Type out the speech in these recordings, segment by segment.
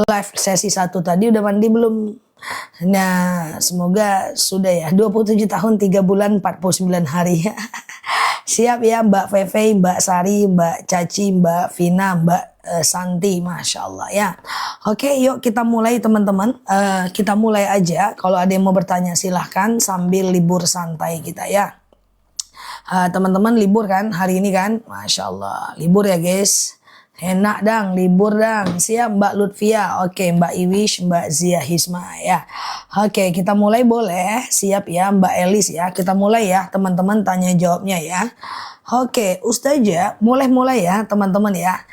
live sesi 1 tadi udah mandi belum? Nah, semoga sudah ya. 27 tahun 3 bulan 49 hari. Siap ya Mbak Feve, Mbak Sari, Mbak Caci, Mbak Vina, Mbak Santi, Masya Allah ya. Oke, yuk kita mulai teman-teman. Kita mulai aja. Kalau ada yang mau bertanya silahkan sambil libur santai kita ya. Teman-teman libur kan hari ini kan? Masya Allah, libur ya guys. Enak dang, libur dang. Siap Mbak Lutfia, oke Mbak Iwish, Mbak Zia Hisma ya. Oke, kita mulai boleh. Siap ya Mbak Elis ya. Kita mulai ya teman-teman tanya jawabnya ya. Oke, Ustazah mulai ya teman-teman ya.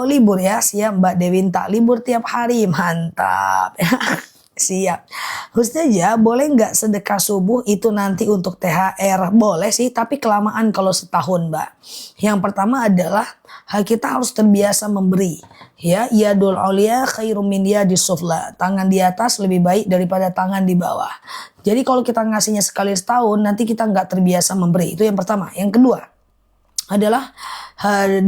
Libur ya, siap Mbak Dewinta. Libur tiap hari, mantap. Siap. Ustazah boleh nggak sedekah subuh itu nanti untuk THR? Boleh sih, tapi kelamaan kalau setahun Mbak. Yang pertama adalah kita harus terbiasa memberi. Ya, yadul ulia khairum min yadis sufla. Tangan di atas lebih baik daripada tangan di bawah. Jadi kalau kita ngasihnya sekali setahun, nanti kita nggak terbiasa memberi. Itu yang pertama. Yang kedua adalah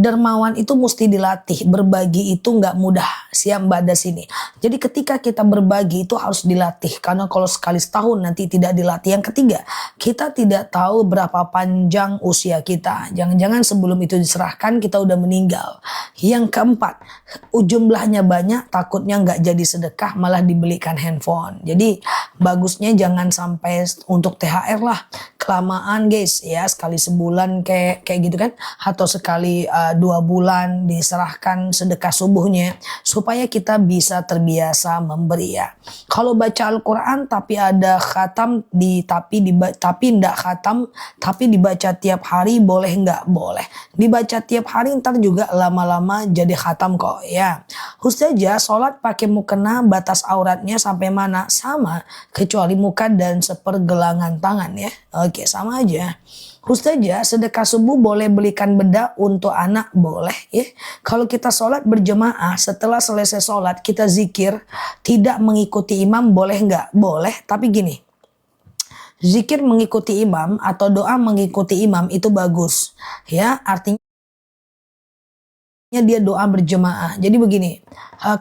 dermawan itu mesti dilatih. Berbagi itu nggak mudah. Siap Mbak Das ini. Jadi ketika kita berbagi itu harus dilatih. Karena kalau sekali setahun nanti tidak dilatih. Yang ketiga, kita tidak tahu berapa panjang usia kita. Jangan-jangan sebelum itu diserahkan kita udah meninggal. Yang keempat, jumlahnya banyak takutnya nggak jadi sedekah malah dibelikan handphone. Jadi bagusnya jangan sampai untuk THR lah. Kelamaan guys ya, sekali sebulan kayak gitu kan, atau sekali 2 bulan diserahkan sedekah subuhnya supaya kita bisa terbiasa memberi ya. Kalau baca Al-Quran tapi ada khatam tapi ndak khatam tapi dibaca tiap hari boleh nggak? Boleh. Dibaca tiap hari ntar juga lama-lama jadi khatam kok ya. Ustazah sholat pakai mukena batas auratnya sampai mana? Sama kecuali muka dan sepergelangan tangan ya. Oke, sama aja. Ustazah sedekah subuh boleh belikan bedak untuk anak? Boleh ya. Kalau kita sholat berjemaah setelah selesai sholat kita zikir tidak mengikuti imam boleh nggak? Boleh, tapi gini. Zikir mengikuti imam atau doa mengikuti imam itu bagus. Ya, artinya dia doa berjemaah. Jadi begini,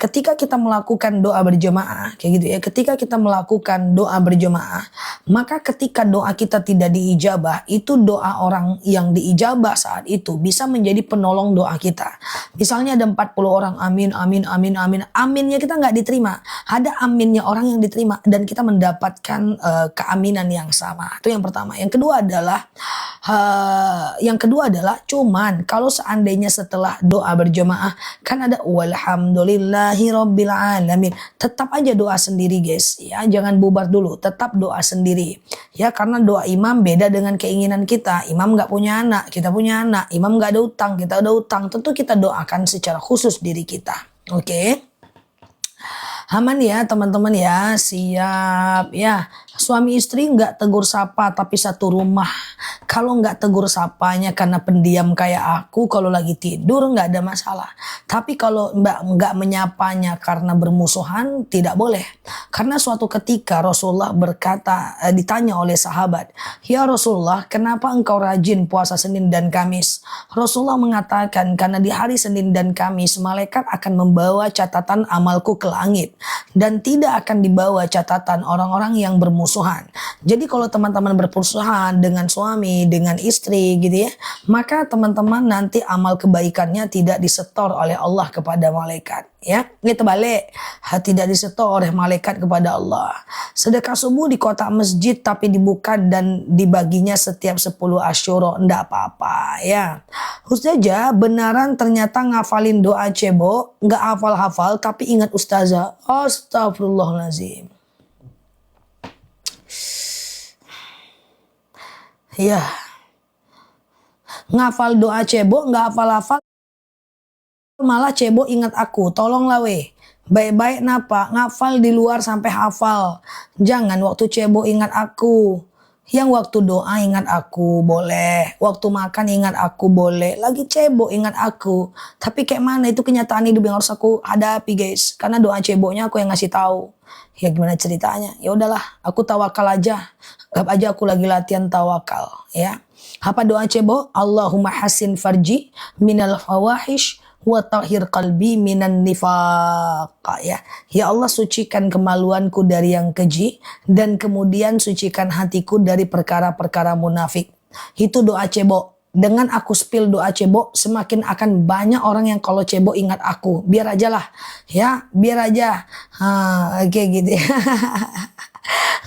ketika kita melakukan doa berjemaah kayak gitu ya, ketika kita melakukan doa berjemaah, maka ketika doa kita tidak diijabah, itu doa orang yang diijabah saat itu bisa menjadi penolong doa kita. Misalnya ada 40 orang amin amin amin amin, aminnya kita nggak diterima, ada aminnya orang yang diterima dan kita mendapatkan keaminan yang sama. Itu yang pertama. Yang kedua adalah cuman kalau seandainya setelah doa berjemaah kan ada walhamdulillahi rabbil alamin, tetap aja doa sendiri guys ya, jangan bubar dulu, tetap doa sendiri ya, karena doa imam beda dengan keinginan kita. Imam nggak punya anak, kita punya anak. Imam nggak ada utang, kita ada utang. Tentu kita doakan secara khusus diri kita. Oke. Aman ya teman-teman ya, siap ya. Suami istri nggak tegur sapa tapi satu rumah. Kalau nggak tegur sapanya karena pendiam kayak aku, kalau lagi tidur nggak ada masalah. Tapi kalau nggak menyapanya karena bermusuhan tidak boleh. Karena suatu ketika Rasulullah berkata, ditanya oleh sahabat, ya Rasulullah kenapa engkau rajin puasa Senin dan Kamis? Rasulullah mengatakan karena di hari Senin dan Kamis malaikat akan membawa catatan amalku ke langit. Dan tidak akan dibawa catatan orang-orang yang bermusuhan. Jadi kalau teman-teman bermusuhan dengan suami, dengan istri gitu ya, maka teman-teman nanti amal kebaikannya tidak disetor oleh Allah kepada malaikat. Ya, kita balik, tidak disetor oleh malaikat kepada Allah. Sedekah subuh di kotak masjid tapi dibuka dan dibaginya setiap 10 Asyura, enggak apa-apa ya. Ustazah benaran ternyata ngafalin doa cebo, enggak hafal-hafal tapi ingat ustazah. Astagfirullahaladzim. Ya, ngafal doa cebo enggak hafal-hafal malah cebo ingat aku, tolonglah weh. Baik-baik napa, ngafal di luar sampai hafal. Jangan waktu cebo ingat aku. Yang waktu doa ingat aku boleh, waktu makan ingat aku boleh, lagi cebo ingat aku. Tapi kayak mana itu kenyataan hidup yang harus aku hadapi guys. Karena doa cebonya aku yang ngasih tahu. Ya gimana ceritanya? Ya udahlah, aku tawakal aja. Anggap aja aku lagi latihan tawakal ya. Apa doa cebo? Allahumma hasin farji minal fawahish wa tahhir qalbi minan nifaq, ya. Ya Allah, sucikan kemaluanku dari yang keji dan kemudian sucikan hatiku dari perkara-perkara munafik. Itu doa cebok. Dengan aku spill doa cebok, semakin akan banyak orang yang kalau cebok ingat aku. Biar aja lah, ya, biar aja. Oke, gitu ya.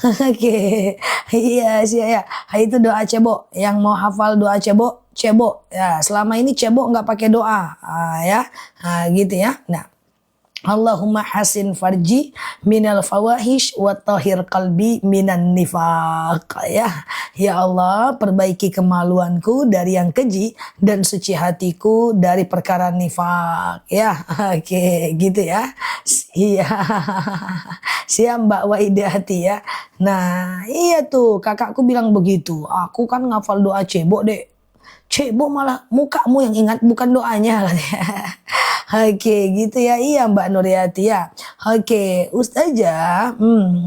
Oke, iya sih ya. Itu doa cebok. Yang mau hafal doa cebok, cebok. Ya, selama ini cebok nggak pakai doa, ya, gitu ya. Nah. Allahumma hasin farji minal fawahish wa tahhir qalbi minan nifaq, ya. Ya Allah, perbaiki kemaluanku dari yang keji dan suci hatiku dari perkara nifak, ya. Oke, gitu ya. Iya. Siap Mbak Waidati, ya. Nah, iya tuh kakakku bilang begitu. Aku kan ngafal doa cebok, Dek. Cebok malah mukamu yang ingat bukan doanya, katanya. Oke, gitu ya. Iya Mbak Nuriati, ya. Oke, Ustazah,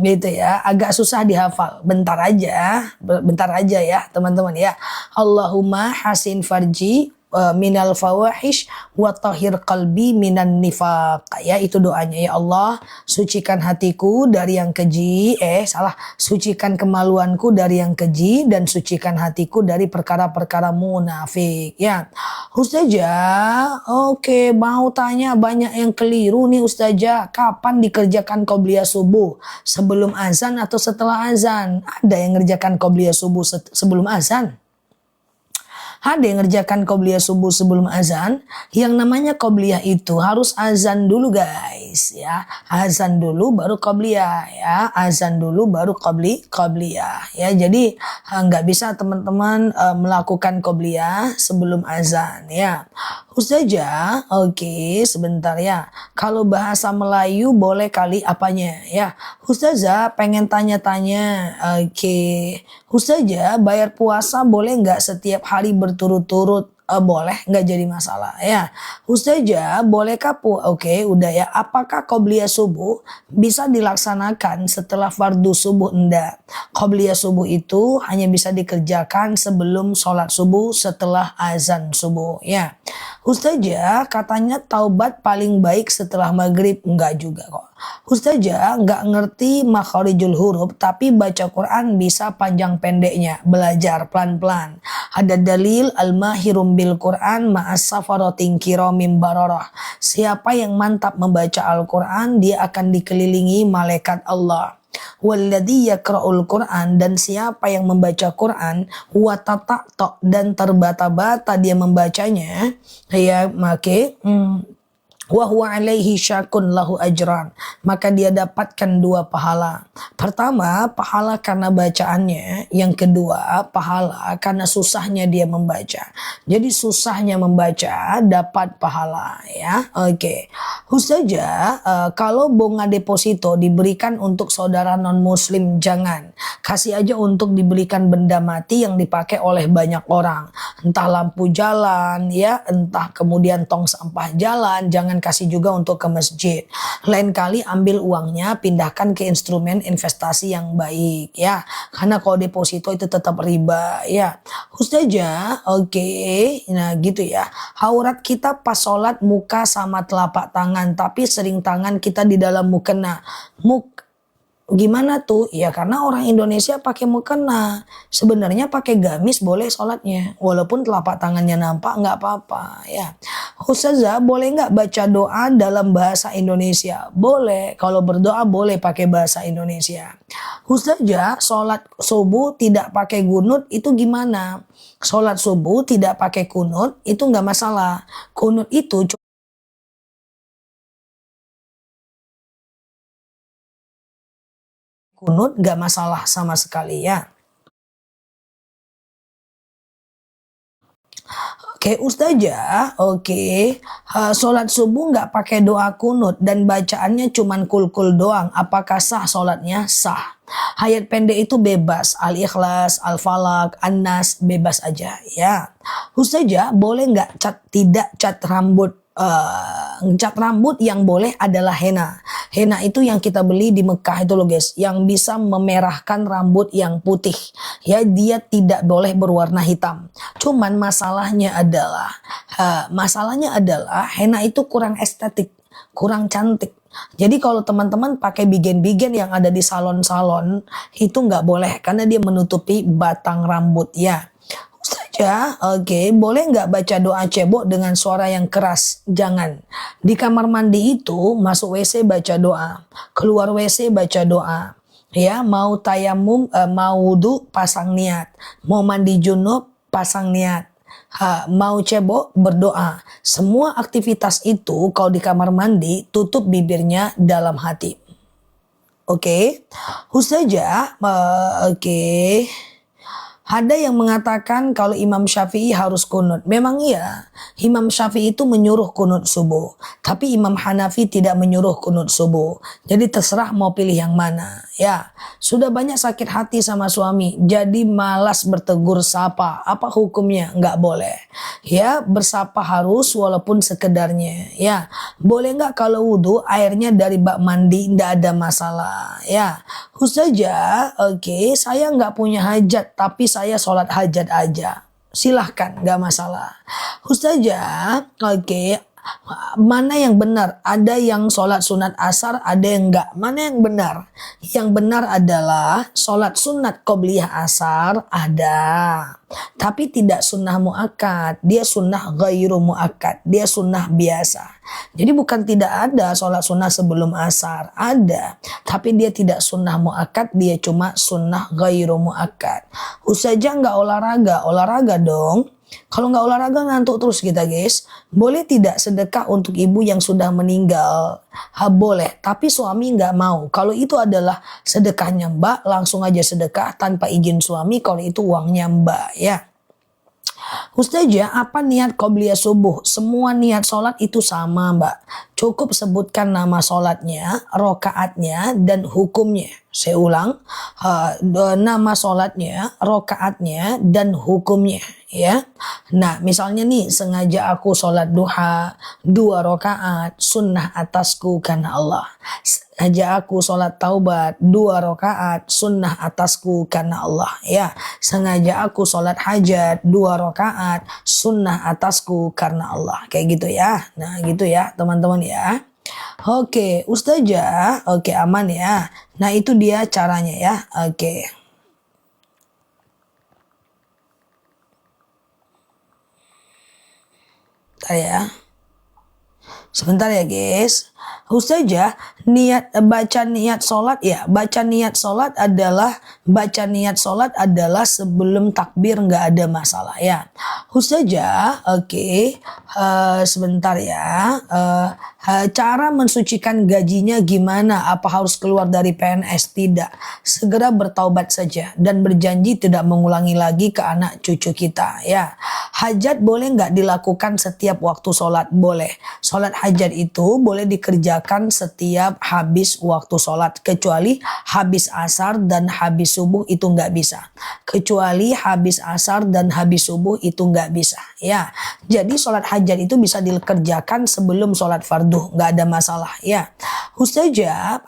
gitu ya. Agak susah dihafal. Bentar aja ya teman-teman ya. Allahumma hasin farji minal fawahish wa tahhir qalbi minan nifaq, ya. Itu doanya. Ya Allah, sucikan hatiku dari yang keji, sucikan kemaluanku dari yang keji dan sucikan hatiku dari perkara-perkara munafik, ya. Ustazah, oke, mau tanya, banyak yang keliru nih Ustazah. Kapan dikerjakan qobliyah subuh? Sebelum azan atau setelah azan? Ada yang ngerjakan qobliyah subuh sebelum azan? Ada yang ngerjakan qobliyah subuh sebelum azan. Yang namanya qobliyah itu harus azan dulu, guys, ya. Azan dulu baru qobliyah, ya. Azan dulu baru qobliyah, ya. Jadi nggak bisa teman-teman melakukan qobliyah sebelum azan, ya. Ustazah, oke, sebentar ya. Kalau bahasa Melayu boleh kali apanya, ya. Ustazah pengen tanya-tanya. Oke. Ustazah, bayar puasa boleh nggak setiap hari berturut-turut? Boleh, nggak jadi masalah, ya. Ustazah, bolehkah oke, udah ya. Apakah qobliyah subuh bisa dilaksanakan setelah fardu subuh? Enggak. Qobliyah subuh itu hanya bisa dikerjakan sebelum sholat subuh, setelah azan subuh, ya. Ustazah, katanya taubat paling baik setelah maghrib. Enggak juga kok. Ustazah, nggak ngerti makharijul huruf, tapi baca Quran bisa panjang pendeknya, belajar pelan-pelan. Ada dalil al-mahirum bil Quran ma'as safaratin kiramim bararah. Siapa yang mantap membaca Al-Quran, dia akan dikelilingi malaikat Allah. Walladzi yaqra'ul Quran, dan siapa yang membaca Quran wa tata'ta, dan terbata-bata dia membacanya, ya, maka wa huwa alaihi syakun lahu ajran, maka dia dapatkan 2 pahala. Pertama, pahala karena bacaannya. Yang kedua, pahala karena susahnya dia membaca. Jadi susahnya membaca dapat pahala, ya. Oke. Ustazah, kalau bunga deposito diberikan untuk saudara non muslim, jangan. Kasih aja untuk diberikan benda mati yang dipakai oleh banyak orang. Entah lampu jalan, ya, entah kemudian tong sampah jalan. Jangan kasih juga untuk ke masjid. Lain kali ambil uangnya, pindahkan ke instrumen investasi yang baik, ya. Karena kalau deposito itu tetap riba, ya. Ustazah, oke. Nah, gitu ya. Aurat kita pas sholat muka sama telapak tangan, tapi sering tangan kita di dalam mukena. Gimana tuh? Ya karena orang Indonesia pakai mukena. Sebenarnya pakai gamis boleh sholatnya. Walaupun telapak tangannya nampak nggak apa-apa, ya. Ustazah, boleh nggak baca doa dalam bahasa Indonesia? Boleh. Kalau berdoa boleh pakai bahasa Indonesia. Ustazah, sholat subuh tidak pakai kunut itu gimana? Sholat subuh tidak pakai kunut itu nggak masalah. Kunut itu nggak masalah sama sekali, ya. Oke Ustazah, oke. Sholat subuh nggak pakai doa kunut dan bacaannya cuman kul-kul doang. Apakah sah sholatnya? Sah. Ayat pendek itu bebas. Al-Ikhlas, Al-Falaq, An-Nas, bebas aja, ya. Ustazah, boleh nggak tidak cat rambut? Cat rambut yang boleh adalah henna. Henna itu yang kita beli di Mekah itu loh guys, yang bisa memerahkan rambut yang putih. Ya, dia tidak boleh berwarna hitam. Cuman masalahnya adalah henna itu kurang estetik, kurang cantik. Jadi kalau teman-teman pakai bigen-bigen yang ada di salon-salon itu nggak boleh karena dia menutupi batang rambut ya. Saja, oke, boleh nggak baca doa cebok dengan suara yang keras? Jangan. Di kamar mandi itu masuk WC baca doa, keluar WC baca doa. Ya, mau tayamum, mau wudhu pasang niat, mau mandi junub pasang niat. Mau cebok berdoa. Semua aktivitas itu kalau di kamar mandi tutup bibirnya dalam hati. Oke. Ustazah, oke. Ada yang mengatakan kalau Imam Syafi'i harus kunut. Memang iya, Imam Syafi'i itu menyuruh kunut subuh. Tapi Imam Hanafi tidak menyuruh kunut subuh. Jadi terserah mau pilih yang mana. Ya, sudah banyak sakit hati sama suami. Jadi malas bertegur sapa. Apa hukumnya? Nggak boleh. Ya, bersapa harus walaupun sekedarnya. Ya, boleh nggak kalau wudhu airnya dari bak mandi? Nggak ada masalah. Ya, Ustazah, oke, saya nggak punya hajat tapi saya sholat hajat aja. Silahkan, nggak masalah. Ustazah, oke, mana yang benar? Ada yang sholat sunat asar, ada yang enggak. Mana yang benar? Yang benar adalah sholat sunat qobliyah asar ada. Tapi tidak sunnah muakkad. Dia sunnah ghairu muakkad. Dia sunnah biasa. Jadi bukan tidak ada sholat sunnah sebelum asar. Ada. Tapi dia tidak sunnah muakkad. Dia cuma sunnah ghairu muakkad. Ustazah nggak olahraga? Olahraga dong. Kalau nggak olahraga ngantuk terus kita guys. Boleh tidak sedekah untuk ibu yang sudah meninggal? Boleh, tapi suami nggak mau. Kalau itu adalah sedekahnya mbak, langsung aja sedekah tanpa izin suami. Kalau itu uangnya mbak ya. Ustazah, apa niat qobliyah subuh? Semua niat sholat itu sama mbak. Cukup sebutkan nama sholatnya, rokaatnya, dan hukumnya. Saya ulang, nama sholatnya, rokaatnya, dan hukumnya. Ya, nah misalnya nih sengaja aku sholat duha 2 rakaat sunnah atasku karena Allah. Sengaja aku sholat taubat 2 rakaat sunnah atasku karena Allah. Ya, sengaja aku sholat hajat 2 rakaat sunnah atasku karena Allah. Kayak gitu ya. Nah gitu ya teman-teman ya. Oke, Ustazah, oke aman ya. Nah itu dia caranya ya. Oke. Bentar ya. Sebentar ya guys. Ustazah, baca niat sholat ya. Baca niat sholat adalah sebelum takbir, nggak ada masalah ya. Ustazah, oke. Sebentar ya. Cara mensucikan gajinya gimana? Apa harus keluar dari PNS? Tidak. Segera bertaubat saja dan berjanji tidak mengulangi lagi ke anak cucu kita ya. Hajat boleh nggak dilakukan setiap waktu sholat? Boleh. Sholat hajat itu boleh dikerjakan setiap habis waktu sholat. Kecuali habis asar dan habis subuh itu nggak bisa. Kecuali habis asar dan habis subuh itu nggak bisa. Ya, jadi sholat hajat itu bisa dikerjakan sebelum sholat fardu. Nggak ada masalah ya. Ustazah,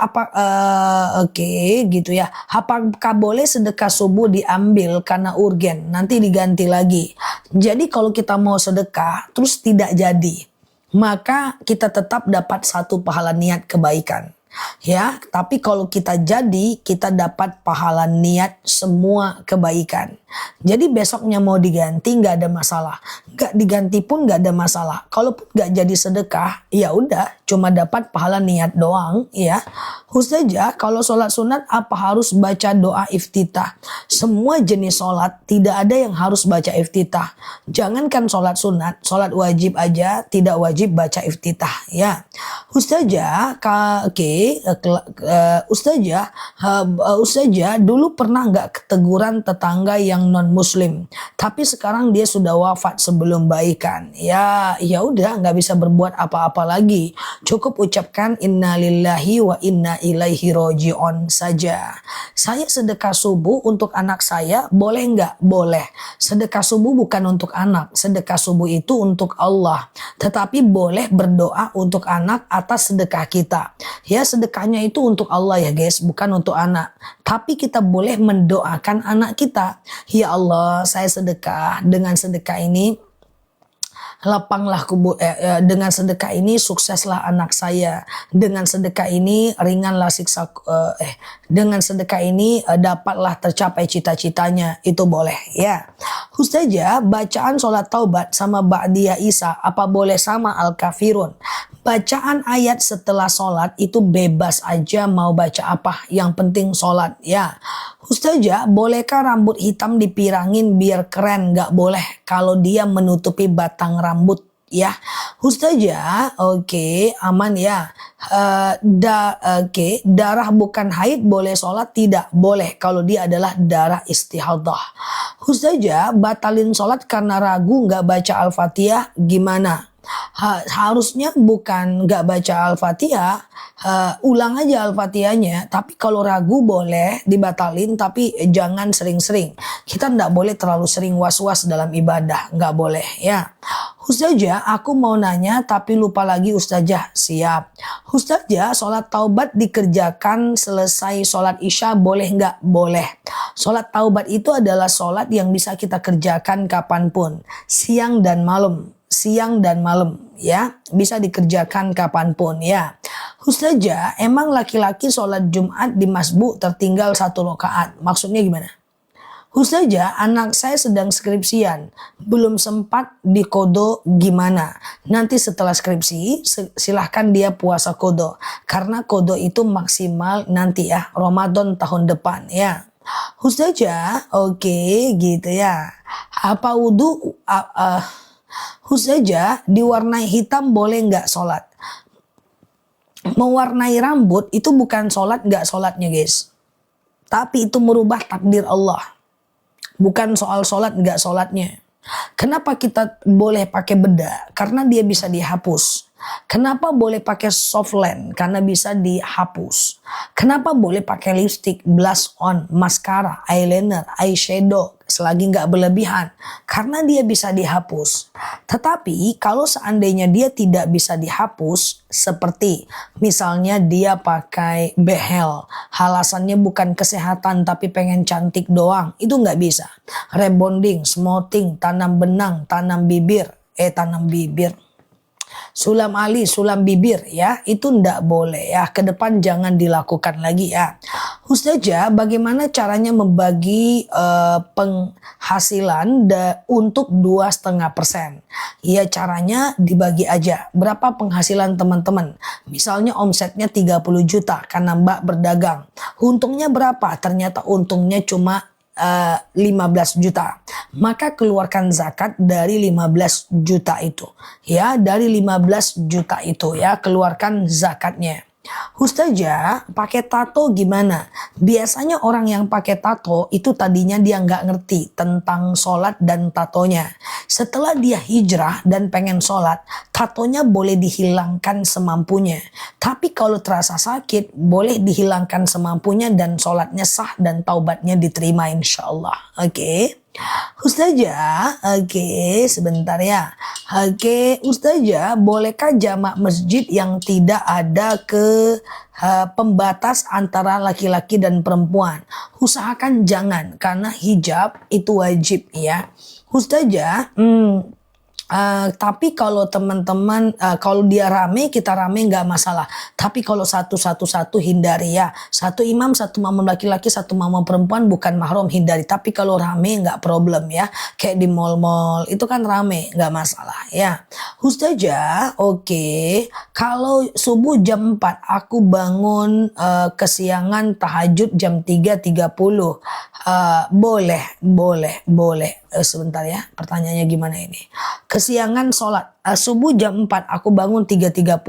oke gitu ya. Apakah boleh sedekah subuh diambil karena urgen? Nanti diganti lagi. Jadi kalau kita mau sedekah terus tidak jadi, maka kita tetap dapat 1 pahala niat kebaikan. Ya, tapi kalau kita jadi, kita dapat pahala niat semua kebaikan. Jadi besoknya mau diganti nggak ada masalah, nggak diganti pun nggak ada masalah. Kalaupun nggak jadi sedekah, ya udah, cuma dapat pahala niat doang. Ya, Ustazah, kalau sholat sunat apa harus baca doa iftitah? Semua jenis sholat tidak ada yang harus baca iftitah. Jangankan sholat sunat, sholat wajib aja tidak wajib baca iftitah. Ya, Ustazah, Ustazah dulu pernah nggak keteguran tetangga yang non muslim, tapi sekarang dia sudah wafat sebelum baikan. Ya udah nggak bisa berbuat apa-apa lagi. Cukup ucapkan innalillahi wa inna ilaihi roji'un saja. Saya sedekah subuh untuk anak saya, boleh nggak? Boleh. Sedekah subuh bukan untuk anak. Sedekah subuh itu untuk Allah. Tetapi boleh berdoa untuk anak atas sedekah kita. Ya, sedekahnya itu untuk Allah ya guys, bukan untuk anak. Tapi kita boleh mendoakan anak kita. Ya Allah, saya sedekah, dengan sedekah ini lapanglah dengan sedekah ini sukseslah anak saya, dengan sedekah ini ringanlah siksa dengan sedekah ini dapatlah tercapai cita-citanya. Itu boleh ya. Ustazah, bacaan sholat taubat sama ba'diyah Isa apa boleh sama al-kafirun? Bacaan ayat setelah sholat itu bebas aja mau baca apa, yang penting sholat ya. Ustazah, bolehkah rambut hitam dipirangin biar keren? Gak boleh kalau dia menutupi batang rambut ya. Ustazah, oke, aman ya. Darah bukan haid boleh sholat? Tidak boleh kalau dia adalah darah istihadah. Ustazah, batalin sholat karena ragu gak baca Al-Fatihah gimana? Harusnya bukan gak baca Al-Fatihah, ulang aja Al-Fatihahnya. Tapi kalau ragu boleh dibatalin, tapi jangan sering-sering. Kita gak boleh terlalu sering was-was dalam ibadah, gak boleh ya. Ustazah, aku mau nanya tapi lupa lagi Ustazah. Siap. Ustazah, sholat taubat dikerjakan selesai sholat isya boleh nggak? Boleh. Sholat taubat itu adalah sholat yang bisa kita kerjakan kapanpun, siang dan malam. Siang dan malam ya, bisa dikerjakan kapanpun ya. Ustazah, emang laki-laki sholat Jumat di masbuk tertinggal 1 rakaat, maksudnya gimana? Ustazah, anak saya sedang skripsian, belum sempat dikodo gimana? Nanti setelah skripsi silahkan dia puasa kodo, karena kodo itu maksimal nanti ya, Ramadan tahun depan ya. Ustazah, oke, gitu ya. Apa wudhu? Ustazah, diwarnai hitam boleh nggak sholat? Mewarnai rambut itu bukan sholat nggak sholatnya guys. Tapi itu merubah takdir Allah. Bukan soal sholat nggak sholatnya. Kenapa kita boleh pakai bedak? Karena dia bisa dihapus. Kenapa boleh pakai soft lens? Karena bisa dihapus. Kenapa boleh pakai lipstick, blush on, mascara, eyeliner, eyeshadow selagi nggak berlebihan? Karena dia bisa dihapus. Tetapi kalau seandainya dia tidak bisa dihapus, seperti misalnya dia pakai behel, alasannya bukan kesehatan tapi pengen cantik doang, itu nggak bisa. Rebonding, smoothing, tanam benang, tanam bibir, sulam alis, sulam bibir ya, itu ndak boleh ya. Ke depan jangan dilakukan lagi ya. Ustazah, bagaimana caranya membagi penghasilan untuk 2,5%? Ya, caranya dibagi aja. Berapa penghasilan teman-teman? Misalnya omsetnya 30 juta karena Mbak berdagang. Untungnya berapa? Ternyata untungnya cuma 15 juta. Maka keluarkan zakat dari 15 juta itu. Ya, dari 15 juta itu ya, keluarkan zakatnya. Ustazah, pakai tato gimana? Biasanya orang yang pakai tato itu tadinya dia nggak ngerti tentang sholat dan tatonya. Setelah dia hijrah dan pengen sholat, tatonya boleh dihilangkan semampunya. Tapi kalau terasa sakit, boleh dihilangkan semampunya dan sholatnya sah dan taubatnya diterima insya Allah. Oke. Ustazah, oke, sebentar ya. Oke, Ustazah, bolehkah jamak masjid yang tidak ada pembatas antara laki-laki dan perempuan? Usahakan jangan, karena hijab itu wajib ya. Ustazah, tapi kalau teman-teman, kalau dia rame, kita rame nggak masalah. Tapi kalau satu hindari ya. Satu imam, satu makmum laki-laki, satu makmum perempuan bukan mahram, hindari. Tapi kalau rame nggak problem ya. Kayak di mall-mall itu kan rame, nggak masalah ya. Ustazah, oke. Kalau subuh jam 4 aku bangun kesiangan tahajud jam 3.30. Boleh. Sebentar ya, pertanyaannya gimana ini? Kesiangan sholat subuh jam 4 aku bangun 3.30.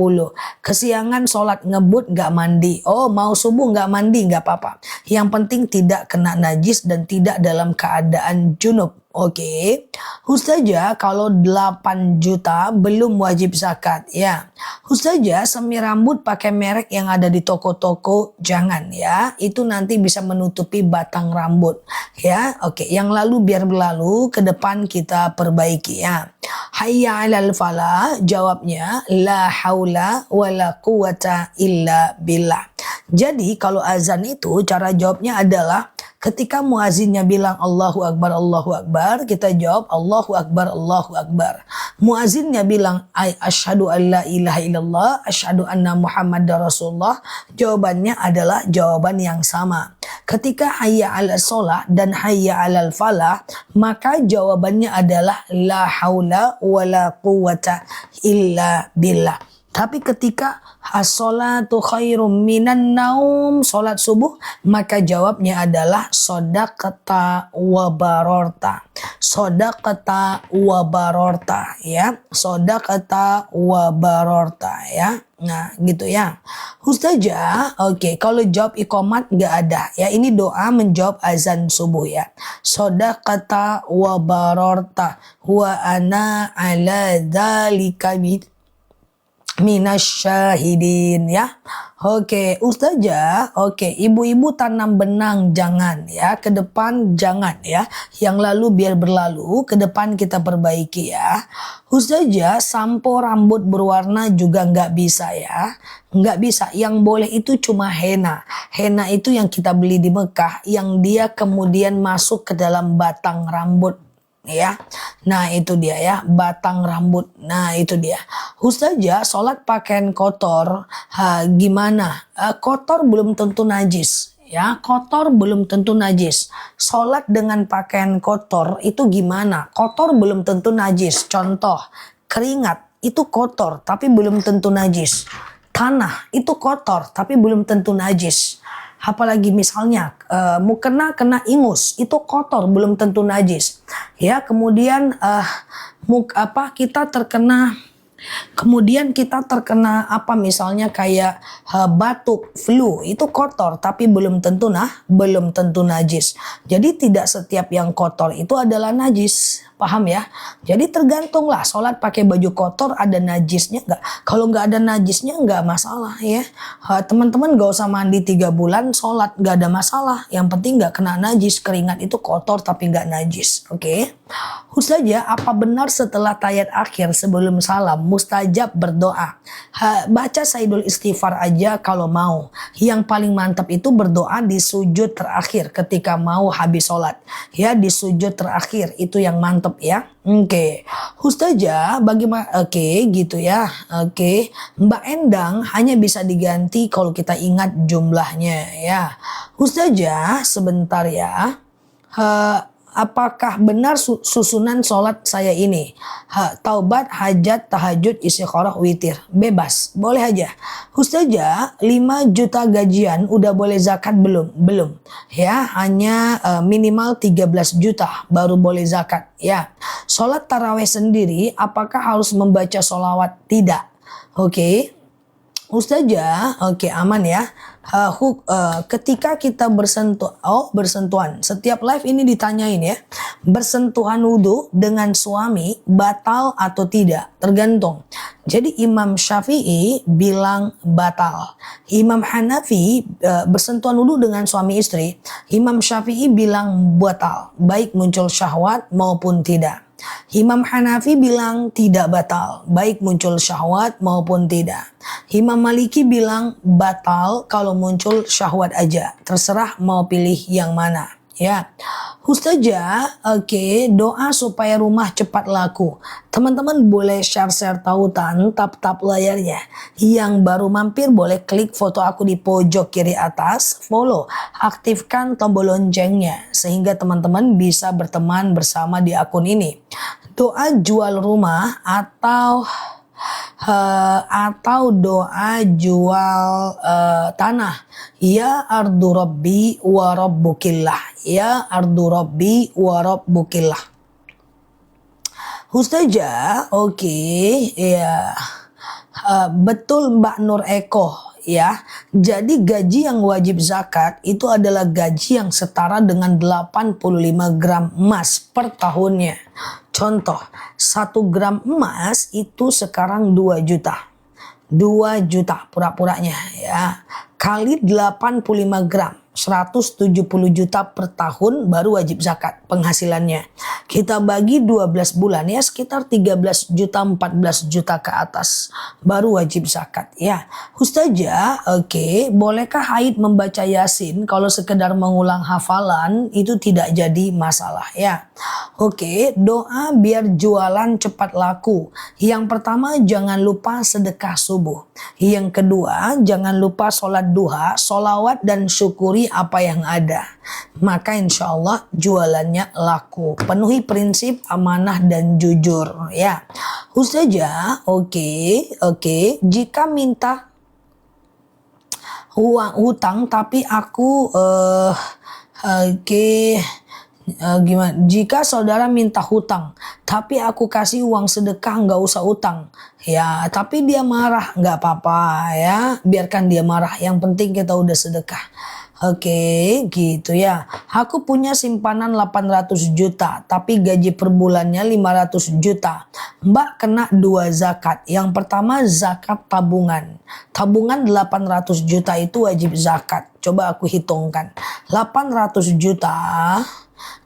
Kesiangan sholat ngebut gak mandi. Oh, mau subuh gak mandi gak apa-apa. Yang penting tidak kena najis dan tidak dalam keadaan junub. Oke. Ustazah, kalau 8 juta belum wajib zakat ya. Ustazah, semi rambut pakai merek yang ada di toko-toko jangan ya. Itu nanti bisa menutupi batang rambut ya. Oke, yang lalu biar berlalu, ke depan kita perbaiki ya. Hayya 'alal falah, jawabnya la haula wala quwata illa billah. Jadi kalau azan itu cara jawabnya adalah ketika muazinnya bilang Allahu Akbar, kita jawab Allahu Akbar, Allahu Akbar. Muazinnya bilang asyhadu an la ilaha illallah, asyhadu anna Muhammadar Rasulullah, jawabannya adalah jawaban yang sama. Ketika hayya 'alal shalah dan hayya 'alal falah, maka jawabannya adalah la haula wala quwata illa billah. Tapi ketika as-sholatu khairum minan naum, sholat subuh, maka jawabnya adalah sodaqata wa barorta. Sodaqata wa barorta ya. Sodaqata wa barorta ya. Nah gitu ya. Ustazah, oke, kalau jawab iqamat nggak ada ya. Ini doa menjawab azan subuh ya. Sodaqata wa barorta wa ana ala dzalika minasyahidin ya. Oke, Ustazah, oke, ibu-ibu tanam benang jangan ya, ke depan jangan ya. Yang lalu biar berlalu, ke depan kita perbaiki ya. Ustazah, sampo rambut berwarna juga nggak bisa ya. Nggak bisa, yang boleh itu cuma henna. Henna itu yang kita beli di Mekah, yang dia kemudian masuk ke dalam batang rambut ya. Nah itu dia ya, batang rambut. Nah itu dia. Ustazah, sholat pakaian kotor gimana? Kotor belum tentu najis ya. Kotor belum tentu najis. Sholat dengan pakaian kotor itu gimana? Kotor belum tentu najis. Contoh, keringat itu kotor tapi belum tentu najis. Tanah itu kotor tapi belum tentu najis. Apalagi misalnya mukena ingus itu kotor belum tentu najis ya. Kemudian kita terkena apa misalnya kayak batuk, flu itu kotor tapi belum tentu najis. Jadi tidak setiap yang kotor itu adalah najis. Paham ya? Jadi tergantunglah, sholat pakai baju kotor ada najisnya nggak? Kalau nggak ada najisnya nggak masalah ya. Teman-teman gak usah mandi 3 bulan sholat nggak ada masalah. Yang penting nggak kena najis. Keringat itu kotor tapi nggak najis. Oke? Ustazah, apa benar setelah tayat akhir sebelum salam mustajab berdoa? Baca Sayyidul Istighfar aja kalau mau. Yang paling mantap itu berdoa di sujud terakhir ketika mau habis sholat. Ya, di sujud terakhir itu yang mantap ya. Oke. Ustazah, bagaimana? Oke, gitu ya. Oke. Mbak Endang hanya bisa diganti kalau kita ingat jumlahnya ya. Ustazah, sebentar ya. Apakah benar susunan sholat saya ini? Taubat, hajat, tahajud, istikharah, witir. Bebas, boleh aja. Ustazah, 5 juta gajian udah boleh zakat belum? Belum. Ya, hanya minimal 13 juta baru boleh zakat. Ya. Sholat tarawih sendiri, apakah harus membaca sholawat? Tidak. Oke. Ustazah, oke, aman ya. Ketika kita bersentuhan, setiap live ini ditanyain ya, bersentuhan wudhu dengan suami batal atau tidak, tergantung. Jadi Imam Syafi'i bilang batal. Imam Hanafi bersentuhan wudhu dengan suami istri, Imam Syafi'i bilang batal, baik muncul syahwat maupun tidak. Imam Hanafi bilang tidak batal, baik muncul syahwat maupun tidak. Imam Maliki bilang batal kalau muncul syahwat aja. Terserah mau pilih yang mana. Ya, Ustazah, oke, doa supaya rumah cepat laku. Teman-teman boleh share tautan, tap layarnya. Yang baru mampir boleh klik foto aku di pojok kiri atas, follow, aktifkan tombol loncengnya sehingga teman-teman bisa berteman bersama di akun ini. Doa jual rumah atau doa jual tanah. Ya ardu rabbi wa rabbukillah. Ya ardu rabbi wa rabbukillah. Ustazah, oke, ya. Betul Mbak Nur Eko ya. Jadi gaji yang wajib zakat itu adalah gaji yang setara dengan 85 gram emas per tahunnya. Contoh, 1 gram emas itu sekarang 2 juta. 2 juta pura-puranya ya. Kali 85 gram. 170 juta per tahun baru wajib zakat penghasilannya. Kita bagi 12 bulan ya, sekitar 13 juta 14 juta ke atas baru wajib zakat ya. Ustazah, oke, bolehkah haid membaca Yasin? Kalau sekedar mengulang hafalan itu tidak jadi masalah ya. Oke, doa biar jualan cepat laku. Yang pertama, jangan lupa sedekah subuh. Yang kedua, jangan lupa sholat duha, sholawat dan syukuri apa yang ada. Maka insya Allah jualannya laku. Penuhi prinsip amanah dan jujur ya. Ustazah, oke. Jika minta uang hutang tapi aku gimana? Jika saudara minta hutang, tapi aku kasih uang sedekah, nggak usah utang. Ya, tapi dia marah, nggak apa-apa ya. Biarkan dia marah. Yang penting kita udah sedekah. Oke, gitu ya. Aku punya simpanan 800 juta, tapi gaji per bulannya 500 juta. Mbak kena 2 zakat. Yang pertama zakat tabungan. Tabungan 800 juta itu wajib zakat. Coba aku hitungkan. 800 juta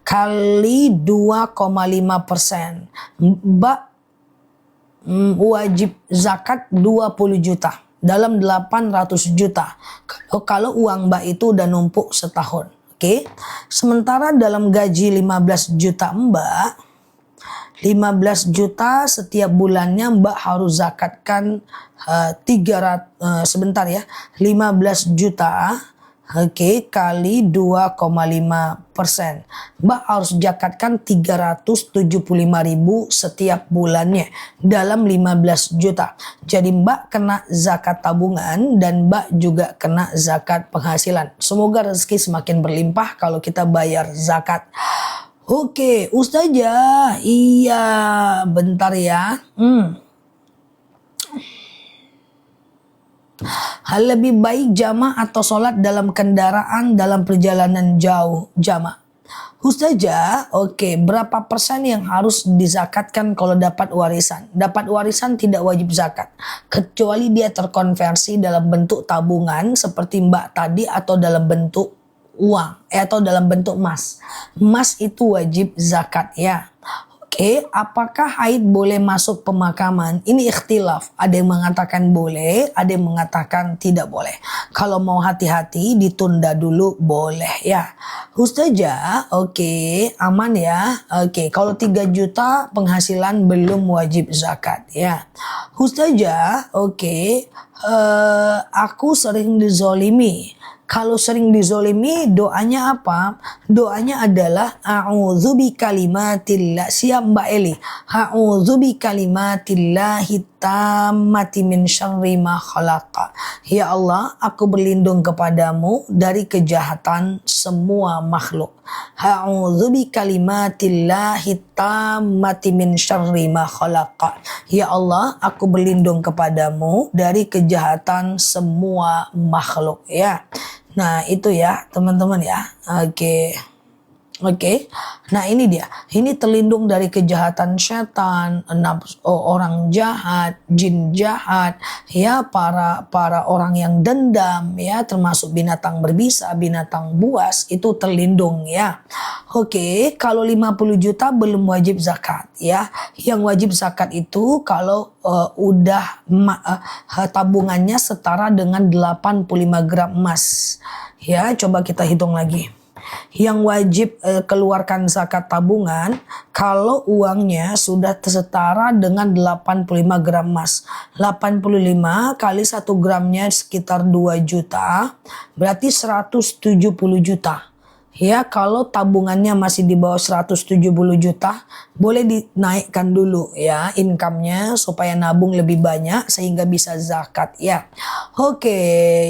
kali 2,5%. Mbak wajib zakat 20 juta. Dalam 800 juta. Kalau uang Mbak itu udah numpuk setahun. Oke. Sementara dalam gaji 15 juta Mbak, 15 juta setiap bulannya Mbak harus zakatkan 15 juta. Oke, kali 2,5%. Mbak harus zakatkan 375.000 setiap bulannya dalam 15 juta. Jadi Mbak kena zakat tabungan dan Mbak juga kena zakat penghasilan. Semoga rezeki semakin berlimpah kalau kita bayar zakat. Oke, Ustazah. Iya, bentar ya. Hal lebih baik jama atau sholat dalam kendaraan dalam perjalanan jauh jama. Ustazah, oke, berapa persen yang harus dizakatkan kalau dapat warisan? Dapat warisan tidak wajib zakat, kecuali dia terkonversi dalam bentuk tabungan seperti Mbak tadi atau dalam bentuk uang atau dalam bentuk emas. Emas itu wajib zakat ya. Oke, apakah haid boleh masuk pemakaman? Ini ikhtilaf. Ada yang mengatakan boleh, ada yang mengatakan tidak boleh. Kalau mau hati-hati, ditunda dulu boleh ya. Ustazah, oke, aman ya. Oke, kalau 3 juta penghasilan belum wajib zakat ya. Ustazah, oke, aku sering dizolimi. Kalau sering dizolimi, doanya apa? Doanya adalah a'udzu bikalimatillah. Siap Mbak Eli. A'udzu bikalimatillah tammati min syarri ma khalaqa. Ya Allah, aku berlindung kepadamu dari kejahatan semua makhluk. A'udzu bikalimatillah tammati min syarri ma khalaqa. Ya Allah, aku berlindung kepadamu dari kejahatan semua makhluk ya. Nah, itu ya, teman-teman ya. Oke. Nah, ini dia. Ini terlindung dari kejahatan setan, orang jahat, jin jahat, ya, para orang yang dendam ya, termasuk binatang berbisa, binatang buas itu terlindung ya. Oke, kalau 50 juta belum wajib zakat ya. Yang wajib zakat itu kalau tabungannya setara dengan 85 gram emas. Ya, coba kita hitung lagi. Yang wajib keluarkan zakat tabungan kalau uangnya sudah setara dengan 85 gram emas. 85 kali 1 gramnya sekitar 2 juta, berarti 170 juta. Ya, kalau tabungannya masih di bawah 170 juta, boleh dinaikkan dulu ya income-nya supaya nabung lebih banyak sehingga bisa zakat ya. Oke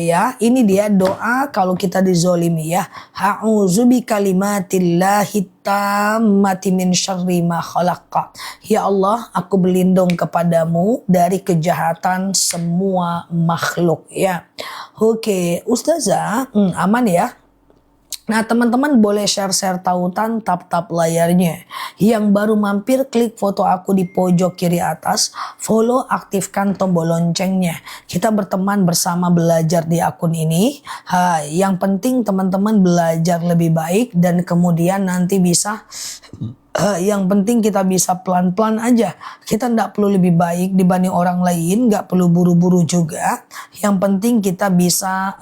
ya, ini dia doa kalau kita dizolimi ya. A'udzu bikalimatillahi tammati min syarri ma khalaqa. Ya Allah, aku berlindung kepadamu dari kejahatan semua makhluk ya. Oke, Ustazah, aman ya? Nah, teman-teman boleh share-share tautan tap-tap layarnya. Yang baru mampir, klik foto aku di pojok kiri atas, follow, aktifkan tombol loncengnya. Kita berteman bersama belajar di akun ini. Yang penting teman-teman belajar lebih baik dan kemudian nanti bisa yang penting kita bisa pelan-pelan aja. Kita nggak perlu lebih baik dibanding orang lain, nggak perlu buru-buru juga. Yang penting kita bisa,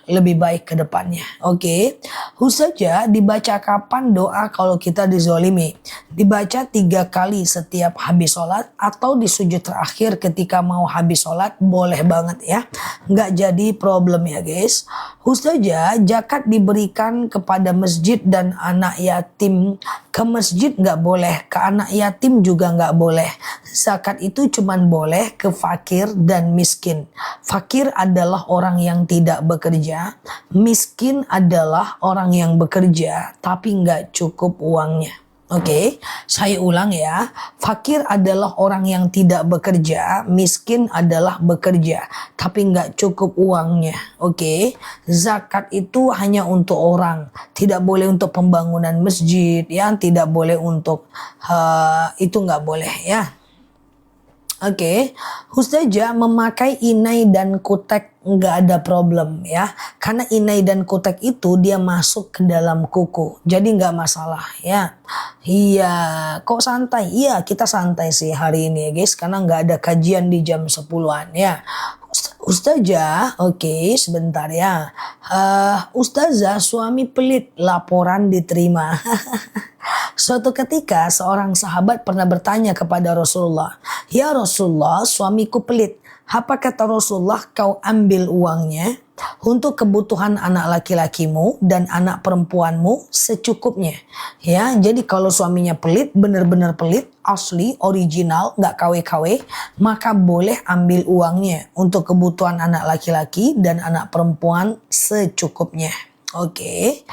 lebih baik ke depannya. Oke, saja dibaca kapan doa kalau kita dizolimi? Dibaca 3 kali setiap habis sholat atau di sujud terakhir ketika mau habis sholat, boleh banget ya. Nggak jadi problem ya guys. Saja zakat diberikan kepada masjid dan anak yatim. Ke masjid nggak boleh, ke anak yatim juga nggak boleh. Zakat itu cuman boleh ke fakir dan miskin. Fakir adalah orang yang tidak bekerja, miskin adalah orang yang bekerja tapi nggak cukup uangnya. Oke, saya ulang ya. Fakir adalah orang yang tidak bekerja, miskin adalah bekerja, tapi nggak cukup uangnya. Oke, zakat itu hanya untuk orang, tidak boleh untuk pembangunan masjid, ya, tidak boleh untuk itu nggak boleh ya. Oke, Ustazah memakai inai dan kutek nggak ada problem ya, karena inai dan kutek itu dia masuk ke dalam kuku, jadi nggak masalah ya. Iya, kok santai? Iya, kita santai sih hari ini ya guys, karena nggak ada kajian di jam 10-an ya. Ustazah, oke, sebentar ya. Ustazah, suami pelit, laporan diterima. Suatu ketika seorang sahabat pernah bertanya kepada Rasulullah, "Ya Rasulullah, suamiku pelit. Apa kata Rasulullah, kau ambil uangnya untuk kebutuhan anak laki-lakimu dan anak perempuanmu secukupnya." Ya, jadi kalau suaminya pelit, benar-benar pelit, asli, original, nggak KW-KW, maka boleh ambil uangnya untuk kebutuhan anak laki-laki dan anak perempuan secukupnya. Oke,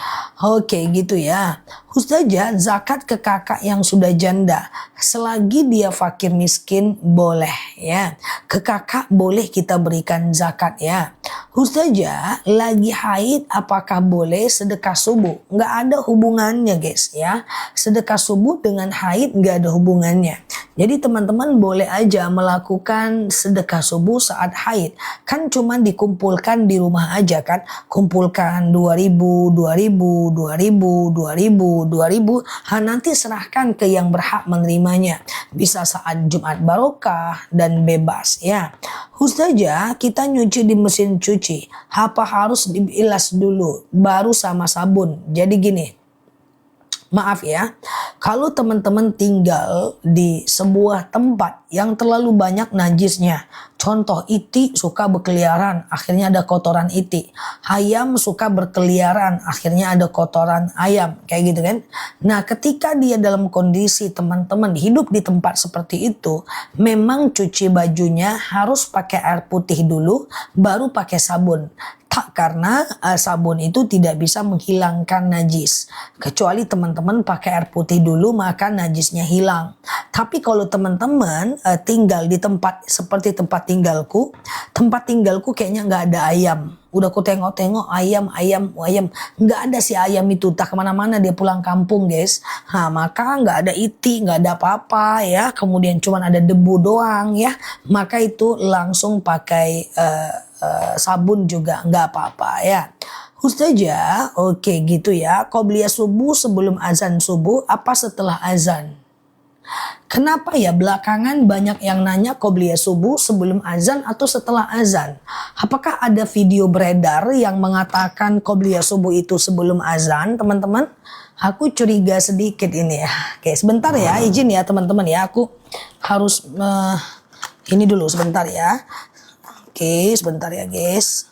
gitu ya. Ustazah, zakat ke kakak yang sudah janda, selagi dia fakir miskin boleh ya. Ke kakak boleh kita berikan zakat ya. Ustazah, lagi haid apakah boleh sedekah subuh? Nggak ada hubungannya guys ya. Sedekah subuh dengan haid nggak ada hubungannya. Jadi teman-teman boleh aja melakukan sedekah subuh saat haid. Kan cuma dikumpulkan di rumah aja kan. Kumpulkan 2.000, 2.000, 2.000, 2.000, 2.000. Nanti serahkan ke yang berhak menerimanya. Bisa saat Jumat Barokah dan bebas ya. Ustazah, kita nyuci di mesin cuci. Apa harus dibilas dulu baru sama sabun? Jadi gini. Maaf ya, kalau teman-teman tinggal di sebuah tempat yang terlalu banyak najisnya, contoh itik suka berkeliaran, akhirnya ada kotoran itik. Ayam suka berkeliaran, akhirnya ada kotoran ayam, kayak gitu kan. Nah, ketika dia dalam kondisi teman-teman hidup di tempat seperti itu, memang cuci bajunya harus pakai air putih dulu, baru pakai sabun. Tak, karena sabun itu tidak bisa menghilangkan najis. Kecuali teman-teman pakai air putih dulu maka najisnya hilang. Tapi kalau teman-teman tinggal di tempat seperti tempat tinggalku kayaknya nggak ada ayam. Udah ku tengok-tengok ayam. Nggak ada si ayam itu, tak kemana-mana dia pulang kampung guys. Maka nggak ada itik, nggak ada apa-apa ya. Kemudian cuma ada debu doang ya. Maka itu langsung pakai sabun juga nggak apa-apa ya. Ustazah, oke gitu ya. Qobliyah subuh sebelum azan subuh apa setelah azan? Kenapa ya belakangan banyak yang nanya qobliyah subuh sebelum azan atau setelah azan? Apakah ada video beredar yang mengatakan qobliyah subuh itu sebelum azan, teman-teman? Aku curiga sedikit ini ya. Oke, sebentar ya, izin ya teman-teman ya. Aku harus ini dulu sebentar ya. Oke, sebentar ya guys.